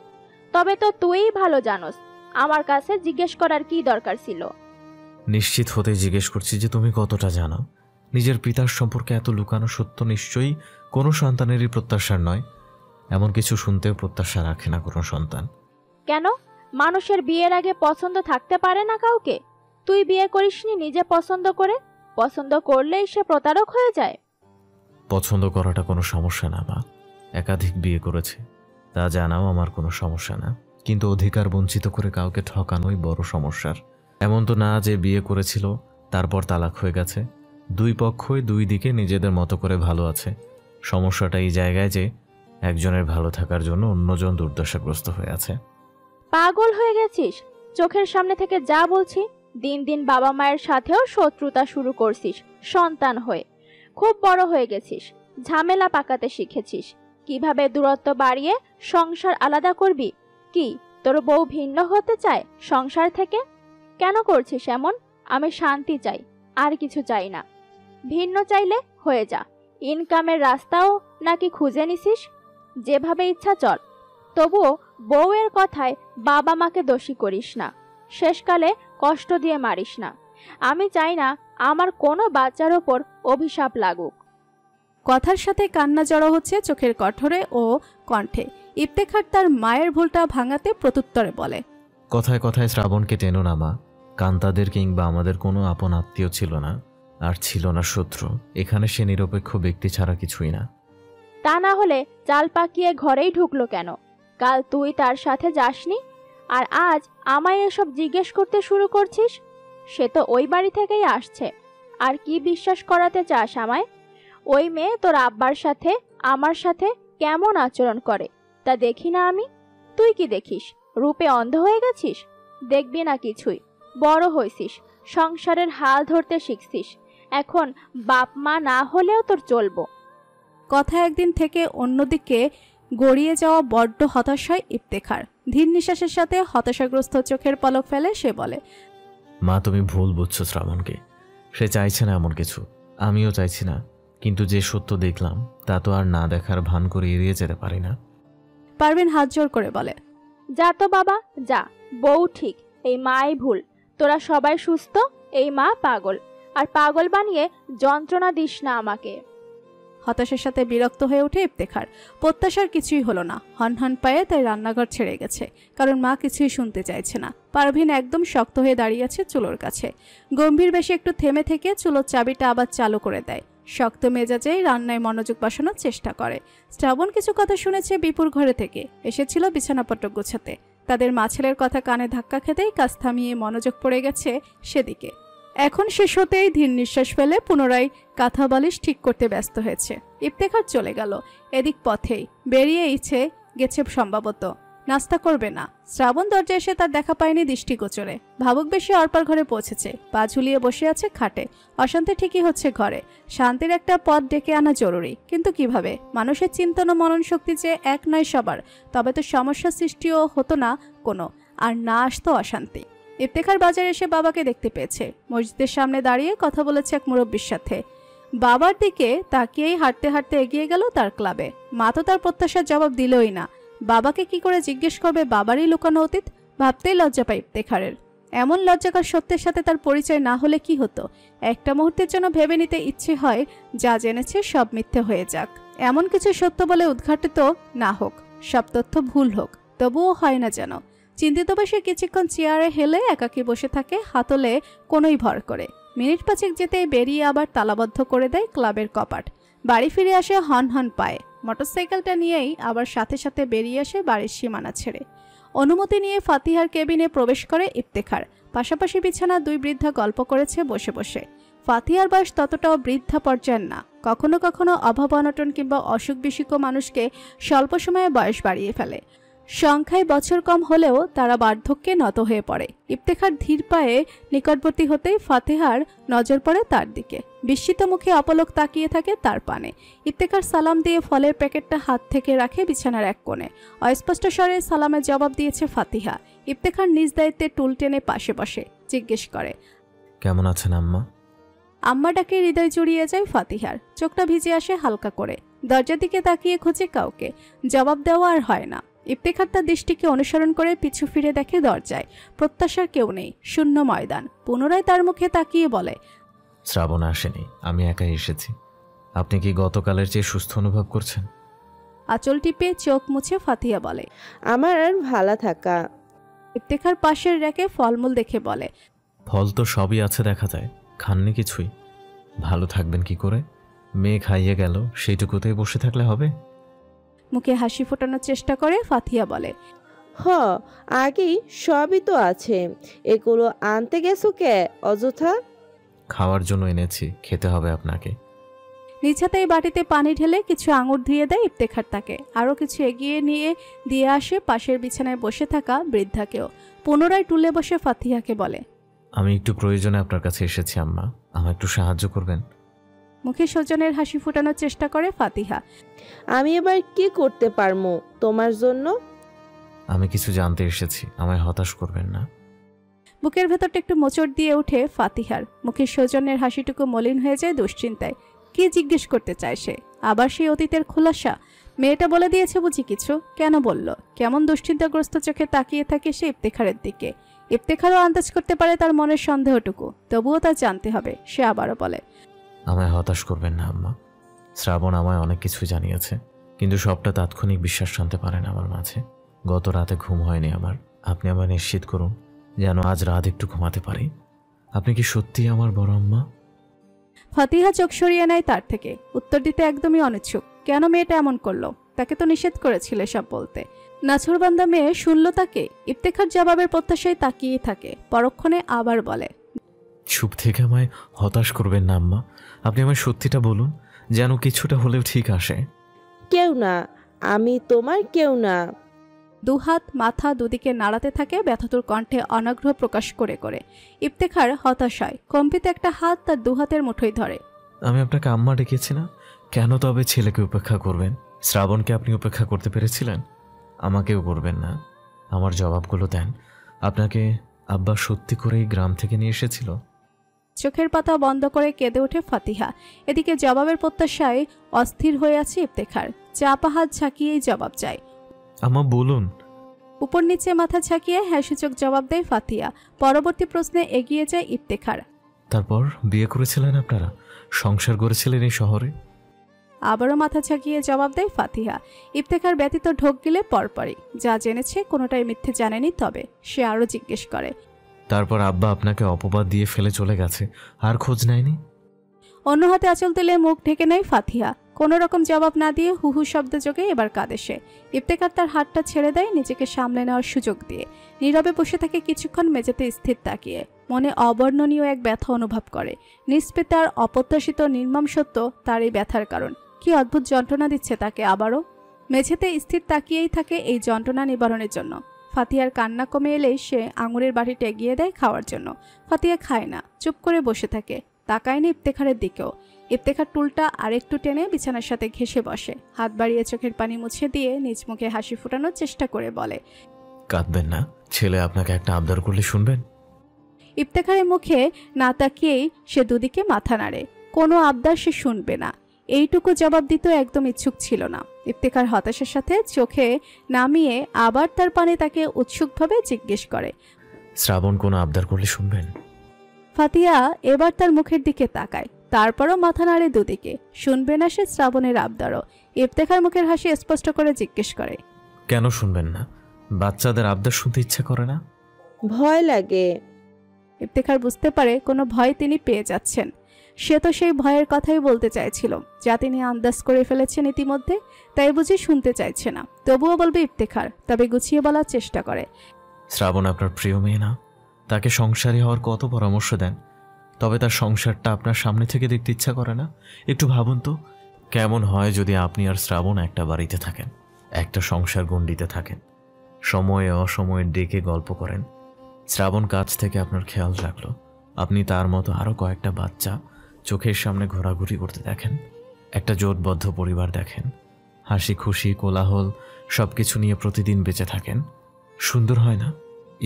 তবে তো তুইই ভালো জানোস, আমার কাছে জিজ্ঞেস করার কি দরকার ছিল?
নিশ্চিত হতে জিজ্ঞেস করছি যে তুমি কতটা জানো। নিজের পিতার সম্পর্কে এত লুকানো সত্য নিশ্চয়ই কোনো সন্তানেরই প্রত্যাশার নয়। এমন কিছু শুনতেও প্রত্যাশা রাখে না কোনো সন্তান।
কেন? মানুষের বিয়ের আগে পছন্দ থাকতে পারে না কাউকে? তুই বিয়ে করিসনি নিজে পছন্দ করে? পছন্দ করলেই সে প্রতারক হয়ে যায়?
পছন্দ করাটা কোনো সমস্যা না মা, একাধিক বিয়ে করেছে, তা জানাও আমার কোনো সমস্যা না। কিন্তু অধিকার বঞ্চিত করে কাউকে ঠকানোই বড় সমস্যার। এমন তো না যে বিয়ে করেছিল তারপর তালাক হয়ে গেছে। দুই পক্ষই দুই দিকে নিজেদের মতো করে ভালো আছে। সমস্যাটা এই জায়গায় যে একজনের ভালো থাকার জন্য অন্যজন দুর্দশাগ্রস্ত হয়ে আছে।
পাগল হয়ে গেছিস? চোখের সামনে থেকে যা বলছি, দিন দিন বাবা মায়ের সাথেও শত্রুতা শুরু করছিস সন্তান হয়ে। খুব বড় হয়ে গেছিস, ঝামেলা পাকাতে শিখেছিস। কিভাবে দূরত্ব বাড়িয়ে সংসার আলাদা করবি? কি তোর বউ ভিন্ন হতে চায় সংসার থেকে? কেন করছিস এমন? আমি শান্তি চাই, আর কিছু চাই না। ভিন্ন চাইলে হয়ে যা, ইনকামের রাস্তাও নাকি খুঁজে নিছিস? যেভাবে ইচ্ছা চল, তবুও বউয়ের কথায় বাবা মাকে দোষী করিস না, শেষকালে কষ্ট দিয়ে মারিস না। আমি চাই না আমার কোনো বাচ্চার ওপর অভিশাপ লাগুক।
কথার সাথে কান্না জড়ো হচ্ছে চোখের কঠোরে ও কণ্ঠে। ইফতেখার তার মায়ের ভুলটা ভাঙাতে প্রত্যুত্তরে বলে,
কথায় কথায় শ্রাবণকে টেনো না মা। কান্তাদের কিংবা আমাদের কোনো আপন আত্মীয় ছিল না, আর ছিল না শত্রু। এখানে সে নিরপেক্ষ ব্যক্তি ছাড়া কিছুই না।
তা না হলে চাল পাকিয়ে ঘরেই ঢুকলো কেন? কাল তুই তার সাথে যাসনি, আর আজ আমায় এসব জিজ্ঞেস করতে শুরু করছিস? সে তো ওই বাড়ি থেকেই আসছে। আর কি বিশ্বাস করাতে চাস আমায়? ওই মেয়ে তোর আব্বার সাথে আমার সাথে কেমন আচরণ করে তা দেখি না আমি? তুই কি দেখিস? রূপে অন্ধ হয়ে গেছিস? দেখবি না কিছুই। বড় হয়েছিস, সংসারের হাল ধরতে শিখছিস। এখন বাপ মা না হলেও তোর চলবো।
কথা একদিন থেকে অন্যদিকে গড়িয়ে যাওয়া বড্ড হতাশায় ইফতেখার। ধীর নিঃশ্বাসের সাথে হতাশাগ্রস্ত চোখের পলক ফেলে সে বলে,
মা তুমি ভুল বুঝছো শ্রাবণকে। সে চাইছে না এমন কিছু, আমিও চাইছি না। কিন্তু যে সত্য দেখলাম তা তো আর না দেখার ভান করে এড়িয়ে যেতে পারি না।
পারভিন হাত জোর করে বলে,
যা তো বাবা যা। বউ ঠিক, এই মাই ভুল। তোরা সবাই সুস্থ, এই মা পাগল। আর পাগল বানিয়ে যন্ত্রণা দিস না আমাকে।
হতাশার সাথে বিরক্ত হয়ে ওঠে ইফতেখার। প্রত্যাশার কিছুই হলো না। হনহন পায়ে তাই রান্নাঘর ছেড়ে গেছে, কারণ মা কিছুই শুনতে চাইছে না। পারভিন একদম শক্ত হয়ে দাঁড়িয়ে আছে চুলোর কাছে। গম্ভীর বেশি একটু থেমে থেকে চুলোর চাবিটা আবার চালু করে দেয়। শক্ত মেজাজেই রান্নায় মনোযোগ বসানোর চেষ্টা করে। শ্রাবণ কিছু কথা শুনেছে বিপুর ঘরে থেকে, এসেছিল বিছানাপত্র গোছাতে। তাদের মাছেলের কথা কানে ধাক্কা খেতেই কাজ থামিয়ে মনোযোগ পড়ে গেছে সেদিকে। এখন শেষ হতেই ধীর নিঃশ্বাস ফেলে পুনরায় কাঁথা বালিশ ঠিক করতে ব্যস্ত হয়েছে। ইফতেখার চলে গেল এদিক পথেই, বেরিয়েইছে গেছে সম্ভবত। নাস্তা করবে না। শ্রাবণ দরজা এসে তার দেখা পায়নি দৃষ্টিগোচরে। ভাবুক বেশি অর্পার ঘরে পৌঁছেছে, পা ঝুলিয়ে বসে আছে খাটে। অশান্তি ঠিকই হচ্ছে ঘরে, শান্তির একটা পথ ডেকে আনা জরুরি, কিন্তু কিভাবে? মানুষের চিন্তন ও মনন শক্তি যে এক নয় সবার, তবে তো সমস্যা সৃষ্টিও হতো না কোনো, আর না আসতো অশান্তি। ইফতেখার বাজারে এসে বাবাকে দেখতে পেয়েছে। মসজিদের সামনে দাঁড়িয়ে কথা বলেছে এক মুরব্বির সাথে। বাবার দিকে তাকিয়েই হাঁটতে হাঁটতে এগিয়ে গেল তার ক্লাবে। মা তো তার প্রত্যাশার জবাব দিলই না। বাবাকে কি করে জিজ্ঞেস করবে বাবারই লুকানো অতীত? ভাবতেই লজ্জা পায় ইফতেখারের। এমন লজ্জাকর সত্যের সাথে তার পরিচয় না হলে কি হতো? একটা মুহূর্তের জন্য ভেবে নিতে ইচ্ছে হয় যা জেনেছে সব মিথ্যে হয়ে যাক, এমন কিছু সত্য বলে উদ্ঘাটিত না হোক, সব তথ্য ভুল হোক, তবুও হয় না যেন। চিন্তিত বসে কিছুক্ষণ চেয়ারে হেলে একাকী বসে থাকে, হাতলে কোনোই ভর করে। মিনিট পাঁচেক যেতেই বেরিয়ে আবার তালাবদ্ধ করে দেয় ক্লাবের কপাট। বাড়ি ফিরে আসে হন হন পায়ে। মোটরসাইকেলটা নিয়েই আবার সাথে সাথে বেরিয়ে আসে বাড়ির সীমানা ছেড়ে। অনুমতি নিয়ে ফাতিহার কেবিনে প্রবেশ করে ইফতেখার। পাশাপাশি বিছানা দুই বৃদ্ধা গল্প করেছে বসে বসে। ফাতিহার বয়স ততটাও বৃদ্ধা পর্যায়ের না। কখনো কখনো অভাব অনটন কিংবা অসুখ বিসুখ মানুষকে স্বল্প সময়ে বয়স বাড়িয়ে ফেলে। সংখ্যায় বছর কম হলেও তারা বার্ধক্যে নত হয়ে পড়ে। ইফতেখার ধীর পায়ে নিকটবর্তী হতেই ফাতিহার নজর পড়ে তার দিকে। বিস্মিত মুখে অপলক তাকিয়ে থাকে তার পানে। ইফতেখার সালাম দিয়ে ফলের প্যাকেটটা হাত থেকে রাখে বিছানার এক কোণে। অস্পষ্ট স্বরে সালামের জবাব দিয়েছে ফাতিহা। ইফতেখার নিজ দায়িত্বে টুল টেনে পাশে বসে জিজ্ঞেস করে,
কেমন আছেন আম্মা?
আম্মা ডাকে হৃদয় জুড়িয়ে যায় ফাতিহার। চোখটা ভিজে আসে হালকা করে। দরজার দিকে তাকিয়ে খোঁজে কাউকে, জবাব দেওয়া আর হয় না। ইফতেখার তার দৃষ্টিকে অনুসরণ করে পিছু ফিরে দেখে দরজায় প্রত্যাশার কেউ নেই, শূন্য ময়দান। পুনরায় তার মুখে তাকিয়ে বলে,
শ্রাবণ আসেনি, আমি একাই এসেছি। আপনি কি গতকালের চেয়ে সুস্থ অনুভব করছেন?
আঁচল টিপে চোখ মুছে ফাতিহা বলে,
আমার আর ভালো থাকা।
ইফতেখার পাশের রেখে ফলমূল দেখে বলে,
ফল তো সবই আছে দেখা যায়, খাননি কিছুই। ভালো থাকবেন কি করে? মেয়ে খাইয়ে গেল, সেইটুকুতেই বসে থাকলে হবে?
মুখে হাসি ফোটানোর চেষ্টা করে ফাতিহা বলে,
আগেই সবই তো আছে, এগুলো আনতে গেছো কে অযথা?
খাওয়ার জন্য এনেছি, খেতে হবে আপনাকে।
নিছাতেই বাটিতে পানি ঢেলে কিছু আঙুর ধুয়ে দেয় ইফতেখার তাকে। আরও কিছু এগিয়ে নিয়ে দিয়ে আসে পাশের বিছানায় বসে থাকা বৃদ্ধাকেও। পুনরায় টুলে বসে ফাতিহাকে বলে,
আমি একটু প্রয়োজনে আপনার কাছে এসেছি আম্মা, আমায় একটু সাহায্য করবেন?
মুখে সজনের হাসি ফোটানোর চেষ্টা করে ফাতিহা।
আমি এবার কি করতে পারবো তোমার জন্য?
আমি কিছু জানতে এসেছি, আমায় হতাশ করবেন না।
বুকের ভেতরটা একটু মোচড় দিয়ে ওঠে ফাতিহার। মুখে সজনের হাসিটুকু মলিন হয়ে যায় দুশ্চিন্তায়। কি জিজ্ঞেস করতে চায় সে? আবার সেই অতীতের খোলাসা? মেয়েটা বলে দিয়েছে বুঝি কিছু? কেন বলল? কেমন দুশ্চিন্তাগ্রস্ত চোখে তাকিয়ে থাকে সে ইফতেখারের দিকে। ইফতেখারও আন্দাজ করতে পারে তার মনের সন্দেহটুকু, তবুও তার জানতে হবে। সে আবারও বলে,
আমায় হতাশ করবেন না আম্মা। শ্রাবণ আমায় অনেক কিছু জানিয়েছে, কিন্তু সবটা তাৎক্ষণিক বিশ্বাস টানতে পারে না আমার মাঝে। গত রাতে ঘুম হয়নি আমার। আপনি আমায় নিশ্চিত করুন যেন আজ রাত একটু ঘুমাতে পারি। আপনি কি সত্যিই আমার বড় আম্মা?
ফাতিহা চোখ সরিয়ে নেয় তার থেকে। উত্তর দিতে একদমই অনিচ্ছুক। কেন মেয়েটা এমন করলো? তাকে তো নিষেধ করেছিল সব বলতে। নাছরবান্দা মেয়ে শুনল তাকে। ইফতেখার জবাবের প্রত্যাশায় তাকিয়ে থাকে। পরক্ষণে আবার বলে,
চুপ থেকে আমায় হতাশ করবেন না আম্মা। আপনি আমায় সত্যিটা বলুন, যেন কিছুটা হলেও ঠিক আসে।
কেউ না, আমি তোমার কেউ না।
দুহাত মাথা দুদিকে নাড়াতে থাকে ব্যথাতুর কণ্ঠে অনাগ্রহ প্রকাশ করে করে। ইফতেখার হতাশায় কম্পিত একটা হাত তার দুহাতের মুঠোয় ধরে।
আমি আপনাকে আম্মা ডেকেছি না, কেন তবে ছেলেকে উপেক্ষা করবেন? শ্রাবণকে আপনি উপেক্ষা করতে পেরেছিলেন, আমাকেও করবেন না। আমার জবাবগুলো দেন। আপনাকে আব্বা সত্যি করেই গ্রাম থেকে নিয়ে এসেছিল?
চোখের পাতা বন্ধ করে কেঁদে ওঠে ফাতিহা। এদিকে জবাবের প্রত্যাশায় অস্থির হয়ে আছে ইফতেখার। চাপা হাত ঝাঁকিয়েই জবাব চায়।
আম্মা বলুন।
উপর নিচে মাথা ঝাঁকিয়ে হ্যাঁসূচক জবাব দেয় ফাতিহা। পরবর্তী প্রশ্নে এগিয়ে যায় ইফতেখার।
তারপর বিয়ে করেছিলেন আপনারা, সংসার করেছিলেন এই শহরে?
আবারও মাথা ঝাঁকিয়ে জবাব দেয় ফাতিহা। ইফতেখার ব্যতীত ঢোক গিলে পরপরই যা জেনেছে কোনোটাই মিথ্যে জানেনি। তবে সে আরও জিজ্ঞেস করে,
তারপর আব্বা আপনাকে অপবাদ দিয়ে ফেলে চলে গেছে, আর খোঁজ নেয়নি?
অন্য হাতে আঁচল তুলে মুখ ঢেকে নেয় ফাতিহা। কোনো রকম জবাব না দিয়ে হুহু শব্দ যোগে এবার কাঁদে সে। ইফতেখার তার হাতটা ছেড়ে দেয় নিজেকে সামলে নেওয়ার সুযোগ দিয়ে। নীরবে বসে থাকে কিছুক্ষণ মেঝেতে স্থির তাকিয়ে। মনে অবর্ণনীয় এক ব্যথা অনুভব করে। নিষ্পে তার অপ্রত্যাশিত নির্মম সত্য তার এই ব্যথার কারণ। কি অদ্ভুত যন্ত্রণা দিচ্ছে তাকে আবারও। মেঝেতে স্থির তাকিয়েই থাকে এই যন্ত্রণা নিবারণের জন্য। ফাতিহার কান্না কমে এলেই সে আঙুরের বাটিটা এগিয়ে দেয় খাওয়ার জন্য। ফাতিহা খায় না, চুপ করে বসে থাকে। তাকায় না ইফতেখারের দিকেও। ইফতেখার টুলটা আরেকটু টেনে বিছানার সাথে ঘেঁষে বসে। হাত বাড়িয়ে চোখের পানি মুছে দিয়ে নিজ মুখে হাসি ফোটানোর চেষ্টা করে বলে,
কাঁদবেন না, ছেলে আপনাকে একটা আবদার করলে শুনবেন?
ইফতেখারের মুখে না তাকিয়েই সে দুদিকে মাথা নাড়ে। কোনো আবদার সে শুনবে না, এইটুকু জবাব দিতে একদম ইচ্ছুক ছিল না। ইফতেখার হতাশার সাথে চোখে নামিয়ে আবার তার পানে তাকে উৎসুকভাবে জিজ্ঞেস করে,
শ্রাবণ কোনো আবদার করলে শুনবেন?
ফাতিহা এবার তার মুখের দিকে তাকায়, তারপরও মাথা নাড়ে দুদিকে। শুনবে না সে শ্রাবণের আবদারও। ইফতেখার মুখের হাসি স্পষ্ট করে জিজ্ঞেস করে,
কেন শুনবেন না? বাচ্চাদের আবদার শুনতে ইচ্ছা করে না?
ভয় লাগে।
ইফতেখার বুঝতে পারে কোনো ভয় তিনি পেয়ে যাচ্ছেন। সে তো সেই ভয়ের কথাই বলতে চাইছিল, যা তিনি আন্দাজ করে ফেলেছেন ইতিমধ্যে। তাই বুঝি শুনতে চাইছে না। তবুও বলবে ইফতেখার, তবে গুছিয়ে বলার চেষ্টা করে,
শ্রাবণ আপনার প্রিয় মেয়ে না? তাকে সংসারী হওয়ার কত পরামর্শ দেন, তবে তার সংসারটা আপনার সামনে থেকে দেখতে ইচ্ছা করে না? একটু ভাবুন তো, কেমন হয় যদি আপনি আর শ্রাবণ একটা বাড়িতে থাকেন, একটা সংসার গণ্ডিতে থাকেন, সময়ে অসময়ে ডেকে গল্প করেন। শ্রাবণ কাছ থেকে আপনার খেয়াল রাখলো, আপনি তার মতো আরও কয়েকটা বাচ্চা চোখের সামনে ঘোরাঘুরি করতে দেখেন, একটা জোটবদ্ধ পরিবার দেখেন, হাসি খুশি কোলাহল সব কিছু নিয়ে প্রতিদিন বেঁচে থাকেন। সুন্দর হয় না?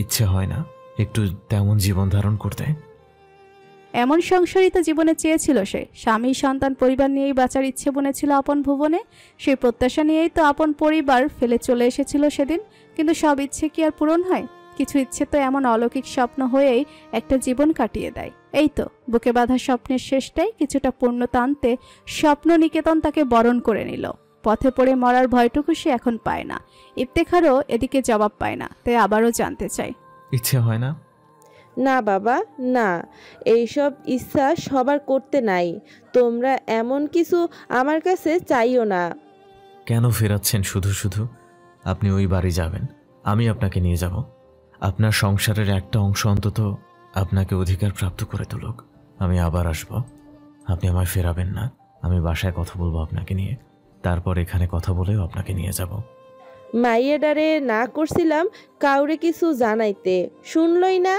ইচ্ছে হয় না একটু তেমন জীবন ধারণ করতে?
এমন সংসারিত জীবনে চেয়েছিল সে। স্বামী সন্তান পরিবার নিয়েই বাঁচার ইচ্ছে বনেছিল আপন ভুবনে। সেই প্রত্যাশা নিয়েই তো আপন পরিবার ফেলে চলে এসেছিল সেদিন। কিন্তু সব ইচ্ছে কি আর পূরণ হয়? কিছু ইচ্ছে তো এমন অলৌকিক স্বপ্ন হয়েই একটা জীবন কাটিয়ে দেয়। এই তো বুকে বাঁধা স্বপ্নের শেষটাই কিছুটা পূর্ণতা আনতে স্বপ্ন নিকেতন তাকে বরণ করে নিল। পথে পড়ে মরার ভয়টুকু সে এখন পায় না। ইফতেখারও এদিকে জবাব পায় না, তাই আবারও জানতে চায়,
ইচ্ছে হয় না?
না বাবা, না, এইসব ইচ্ছা সবার করতে নাই। তোমরা এমন কিছু আমার কাছে চাইও না।
কেন ফেরাচ্ছেন শুধু শুধু? আপনি ওই বাড়ি যাবেন, আমি আপনাকে নিয়ে যাব। আপনার সংসারের একটা অংশ অন্তত আপনাকে অধিকার প্রাপ্ত করে তুলুক। আমি আবার আসব। আপনি আমায় ফেরাবেন না। আমি বাসায় কথা বলবো আপনাকে নিয়ে, তারপর এখানে কথা বলেও আপনাকে নিয়ে যাব।
মাইয়াডারে না করছিলাম কাউরে কিছু জানাইতে, শুনলই না।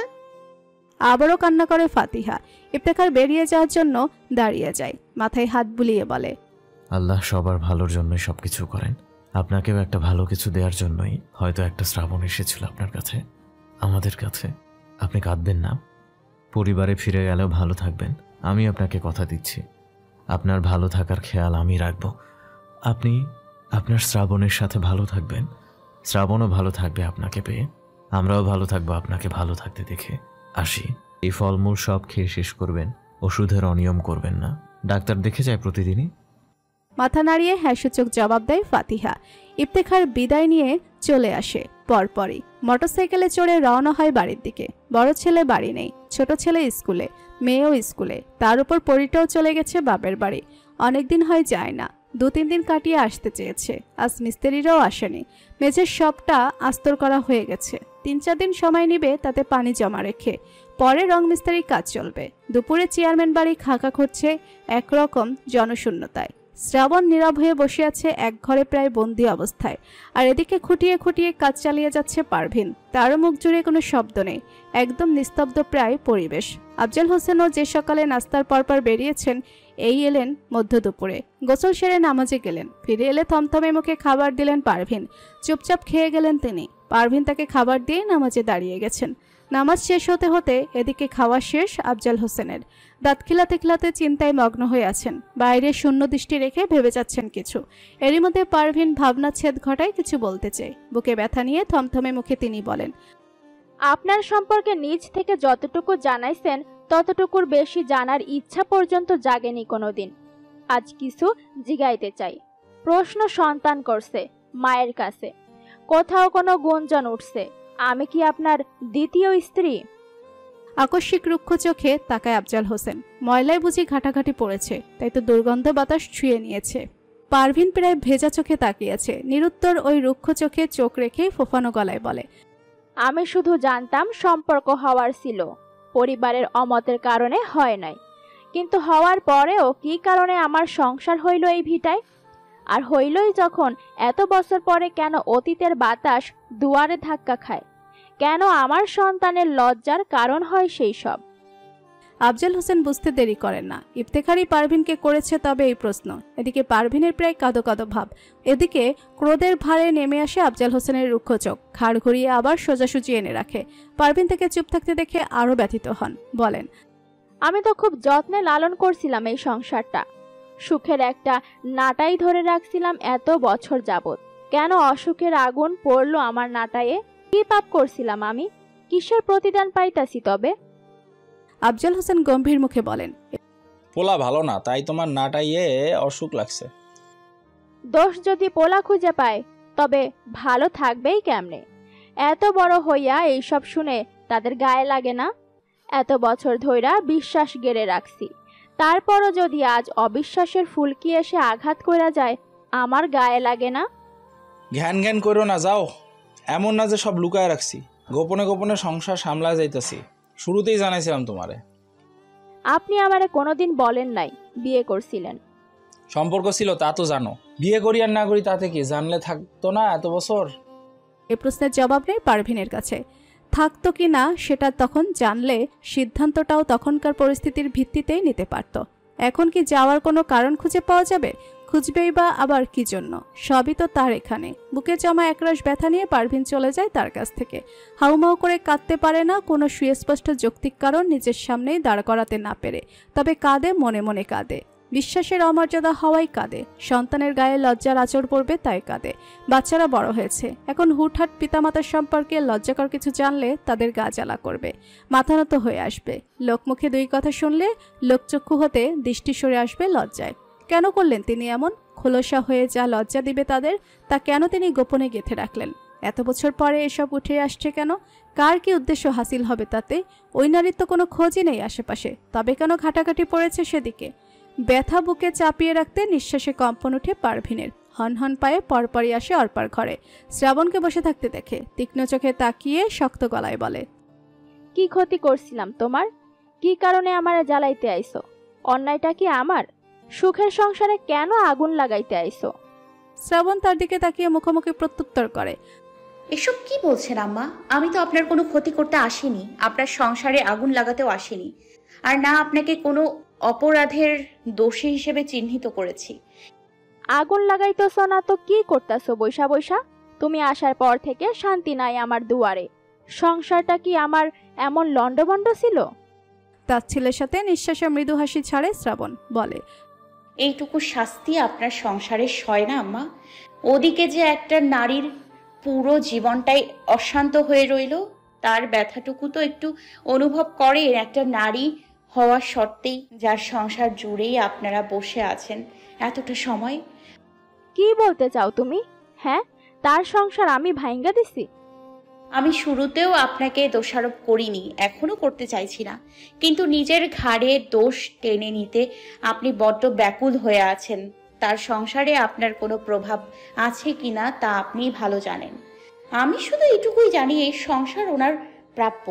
আবারও কান্না করে ফাতিহা। ইফতেখার বেরিয়ে যাওয়ার জন্য দাঁড়িয়ে যায়, মাথায় হাত বুলিয়ে বলে,
আল্লাহ সবার ভালোর জন্যই সবকিছু করেন। আপনাকেও একটা ভালো কিছু দেওয়ার জন্যই হয়তো একটা শ্রাবণ এসেছিল আপনার কাছে, আমাদের কাছে। আপনি কাঁদবেন না। পরিবারে ফিরে গেলেও ভালো থাকবেন, আমি আপনাকে কথা দিচ্ছি। আপনার ভালো থাকার খেয়াল আমি রাখব। আপনি আপনার শ্রাবণের সাথে ভালো থাকবেন, শ্রাবণও ভালো থাকবে আপনাকে পেয়ে। আমরাও ভালো থাকবো আপনাকে ভালো থাকতে দেখে। আসি। এই ফলমূল সব খেয়ে শেষ করবেন, ওষুধের অনিয়ম করবেন না। ডাক্তার দেখে যায় প্রতিদিনই?
মাথা নাড়িয়ে হ্যাঁসূচক জবাব দেয় ফাতিহা। ইফতেখার বিদায় নিয়ে চলে আসে। পরপরই মোটরসাইকেলে চড়ে রওনা হয় বাড়ির দিকে। বড় ছেলে বাড়ি নেই, ছোট ছেলে স্কুলে, মেয়েও স্কুলে, তার উপর পরিটাও চলে গেছে বাপের বাড়ি। অনেকদিন হয় যায় না, 2-3 দিন কাটিয়ে আসতে চেয়েছে। আজ মিস্ত্রিরাও আসেনি। মেঝের সবটা আস্তর করা হয়ে গেছে। 3-4 দিন সময় নেবে তাতে পানি জমা রেখে, পরে রং মিস্ত্রির কাজ চলবে। দুপুরে চেয়ারম্যান বাড়ি খাকা করছে একরকম জনশূন্যতায়। শ্রাবণ নীরব হয়ে বসে আছে এক ঘরে প্রায় বন্দি অবস্থায়। আর এদিকে খুঁটিয়ে খুঁটিয়ে কাজ চালিয়ে যাচ্ছে পারভিন। তারও মুখ জুড়ে কোনো শব্দ নেই, একদম নিস্তব্ধ প্রায় পরিবেশ। আফজাল হোসেনও যে সকালে নাস্তার পরপর বেরিয়েছেন, এই এলেন মধ্য দুপুরে। গোসল সেরে নামাজে গেলেন। ফিরে এলে থমথমে মুখে খাবার দিলেন পারভিন। চুপচাপ খেয়ে গেলেন তিনি। পারভিন তাকে খাবার দিয়ে নামাজে দাঁড়িয়ে গেছেন। নামাজ শেষ হতে হতে এদিকে খাওয়া শেষ আফজাল হোসেনের। দাঁত খিলাতে খিলাতে চিন্তায় মগ্ন হয়ে আছেন। বাইরে শূন্য দৃষ্টি রেখে ভেবে যাচ্ছেন কিছু। এরই মধ্যে পারভিন ভাবনা ছেদ ঘটায় কিছু বলতে চায়। বুকে ব্যথা নিয়ে থমথমে মুখে তিনি বলেন,
আপনার সম্পর্কে নিজ থেকে যতটুকু জানাইছেন ততটুকুর বেশি জানার ইচ্ছা পর্যন্ত জাগেনি কোনোদিন। আজ কিছু জিগাইতে চাই। প্রশ্ন সন্তান করছে মায়ের কাছে, কোথাও কোনো গুঞ্জন উঠছে আমি কি আপনার দ্বিতীয় স্ত্রী?
আকস্মিক রুক্ষ চোখে তাকায় আফজাল হোসেন। ময়লায় বুঝি ঘাটাঘাটি পড়েছে, তাই তো দুর্গন্ধ বাতাস ছুঁয়ে নিয়েছে। পারভিন প্রায় ভেজা চোখে তাকিয়েছে। নিরুত্তর ওই রুক্ষ চোখে চোখ রেখেই ফোফানো গলায় বলে,
আমি শুধু জানতাম সম্পর্ক হওয়ার ছিল, পরিবারের অমতের কারণে হয় নাই, কিন্তু হওয়ার পরেও কি কারণে আমার সংসার হইল এই ভিটায়? আর হইলই যখন, এত বছর পরে কেন অতীতের বাতাস দুয়ারে ধাক্কা খায়? কেন আমার সন্তানের লজ্জার কারণ হয় সেই সব?
আফজাল হোসেন বুঝতে দেরি করেন না। ইফতেখারই পারভিনকে করেছে তবে এই প্রশ্ন। এদিকে পারভিনের প্রায় কাঁদো কাঁদো ভাব, এদিকে ক্রোধের ভারে নেমে আসে আফজাল হোসেনের রুক্ষ চোখ। ঘাড় ঘুরিয়ে আবার সোজাসুজি এনে রাখে। পারভিন থেকে চুপ থাকতে দেখে আরও ব্যথিত হন। বলেন,
আমি তো খুব যত্নে লালন করছিলাম এই সংসারটা, সুখের একটা নাটাই ধরে রাখছিলাম এত বছর যাবত। কেন অসুখের আগুন পড়লো আমার নাটায়ে? কি পাপ করছিলাম আমি? কিসের প্রতিদান পাইতাছি তবে?
আফজাল হোসেন গম্ভীর মুখে বলেন,
পোলা ভালো না, তাই তোমার নাটাইয়ে অসুখ লাগছে।
দোষ যদি পোলা খুঁজে পায় তবে ভালো থাকবেই কেমনে? এত বড় হইয়া এইসব শুনে তাদের গায়ে লাগে না? এত বছর ধইরা বিশ্বাস গেড়ে রাখছি, তারপরও যদি আজ অবিশ্বাসের ফুলকি এসে আঘাত কইরা যায়, আমার গায়ে লাগে না?
ঘ্যান ঘ্যান করো না, যাও। এমন না যে সব লুকায় রাখছি, গোপনে গোপনে সংসার সামলা যাইতেছি। শুরুতেই জানাইছিলাম তোমারে।
আপনি আমারে কোনোদিন বলেন নাই বিয়ে করছিলেন।
সম্পর্ক ছিল তা তো জানো, বিয়ে করি আর না করি তাতে কি, জানলে থাকতো না এত বছর?
এ প্রশ্নের জবাব নেই পারভিনের কাছে। থাকতো কি না সেটা তখন জানলে সিদ্ধান্তটাও তখনকার পরিস্থিতির ভিত্তিতেই নিতে পারত। এখন কি যাওয়ার কোনো কারণ খুঁজে পাওয়া যাবে? খুঁজবেই বা আবার কি জন্য? সবই তো তার এখানে। বুকে জমা একরাশ ব্যথা নিয়ে পারভিন চলে যায় তার কাছ থেকে। হাউমাউ করে কাঁদতে পারে না, কোনো সুস্পষ্ট যৌক্তিক কারণ নিজের সামনেই দাঁড় করাতে না পেরে। তবে কাঁদে, মনে মনে কাঁদে। বিশ্বাসের অমর্যাদা হওয়াই কাঁদে, সন্তানের গায়ে লজ্জার আঁচড় পড়বে তাই কাঁদে। বাচ্চারা বড় হয়েছে, এখন হুটহাট পিতামাতার সম্পর্কে লজ্জাকর কিছু জানলে তাদের গা জ্বালা করবে, মাথা নত হয়ে আসবে। লোকমুখে দুই কথা শুনলে লোকচক্ষু হতে দৃষ্টি সরে আসবে লজ্জায়। কেন করলেন তিনি এমন? খোলসা হয়ে যা লজ্জা দিবে তাদের, তা কেন তিনি গোপনে গেঁথে রাখলেন? এত বছর পরে এসব উঠে আসছে কেন? কার কি উদ্দেশ্য হাসিল হবে তাতে? ওই নারীর তো কোনো খোঁজই নেই আশেপাশে, তবে কেন ঘাটাঘাটি পড়েছে সেদিকে? ব্যথা বুকে চাপিয়ে রাখতে নিঃশ্বাসে কম্পন উঠে পারভিনের। হনহন পায়ে পরপরই আসে অর্পার ঘরে। শ্রাবণকে বসে থাকতে দেখে তীক্ষ্ণ চোখে তাকিয়ে শক্ত গলায় বলে,
কি ক্ষতি করছিলাম তোমার? কি কারণে আমারে জ্বালাইতে আইছো? অন্যায়টা কি আমার? সুখের সংসারে কেন আগুন লাগাইতে আইছো?
শ্রাবণ তার দিকে তাকিয়ে মুখোমুখি প্রত্যুত্তর করে,
এসব কি বলছেন আম্মা? আমি তো আপনার কোনো ক্ষতি করতে আসিনি, আপনার সংসারে আগুন লাগাতেও আসিনি, আর না আপনাকে কোনো অপরাধের দোষী হিসেবে চিহ্নিত করেছি।
আগুন লাগাইতেছো না তো কি করতেছো বৈশা বৈশা? তুমি আসার পর থেকে শান্তি নাই আমার দুয়ারে। সংসারটা কি আমার এমন লন্ডভন্ড ছিল?
তার ছেলের সাথে নিঃশ্বাসে মৃদু হাসি ছাড়ে শ্রাবণ, বলে,
এইটুকু শাস্তি আপনার সংসারে সয় না আম্মা? ওদিকে যে একটা নারীর পুরো জীবনটাই অশান্ত হয়ে রইল, তার ব্যথাটুকু তো একটু অনুভব করেন একটা নারী হওয়া সত্ত্বেই, যার সংসার জুড়েই আপনারা বসে আছেন এতটা সময়।
কি বলতে চাও তুমি? হ্যাঁ, তার সংসার আমি ভাঙ্গা দিছি?
আমি শুরুতেও আপনাকে দোষারোপ করিনি, এখনো করতে চাইছি না, কিন্তু নিজের ঘাড়ে দোষ টেনে নিতে আপনি বড্ড ব্যাকুল হয়ে আছেন। তার সংসারে আপনার কোনো প্রভাব আছে কি না তা আপনি ভালো জানেন। আমি শুধু এটুকুই জানি, এই সংসার ওনার প্রাপ্য,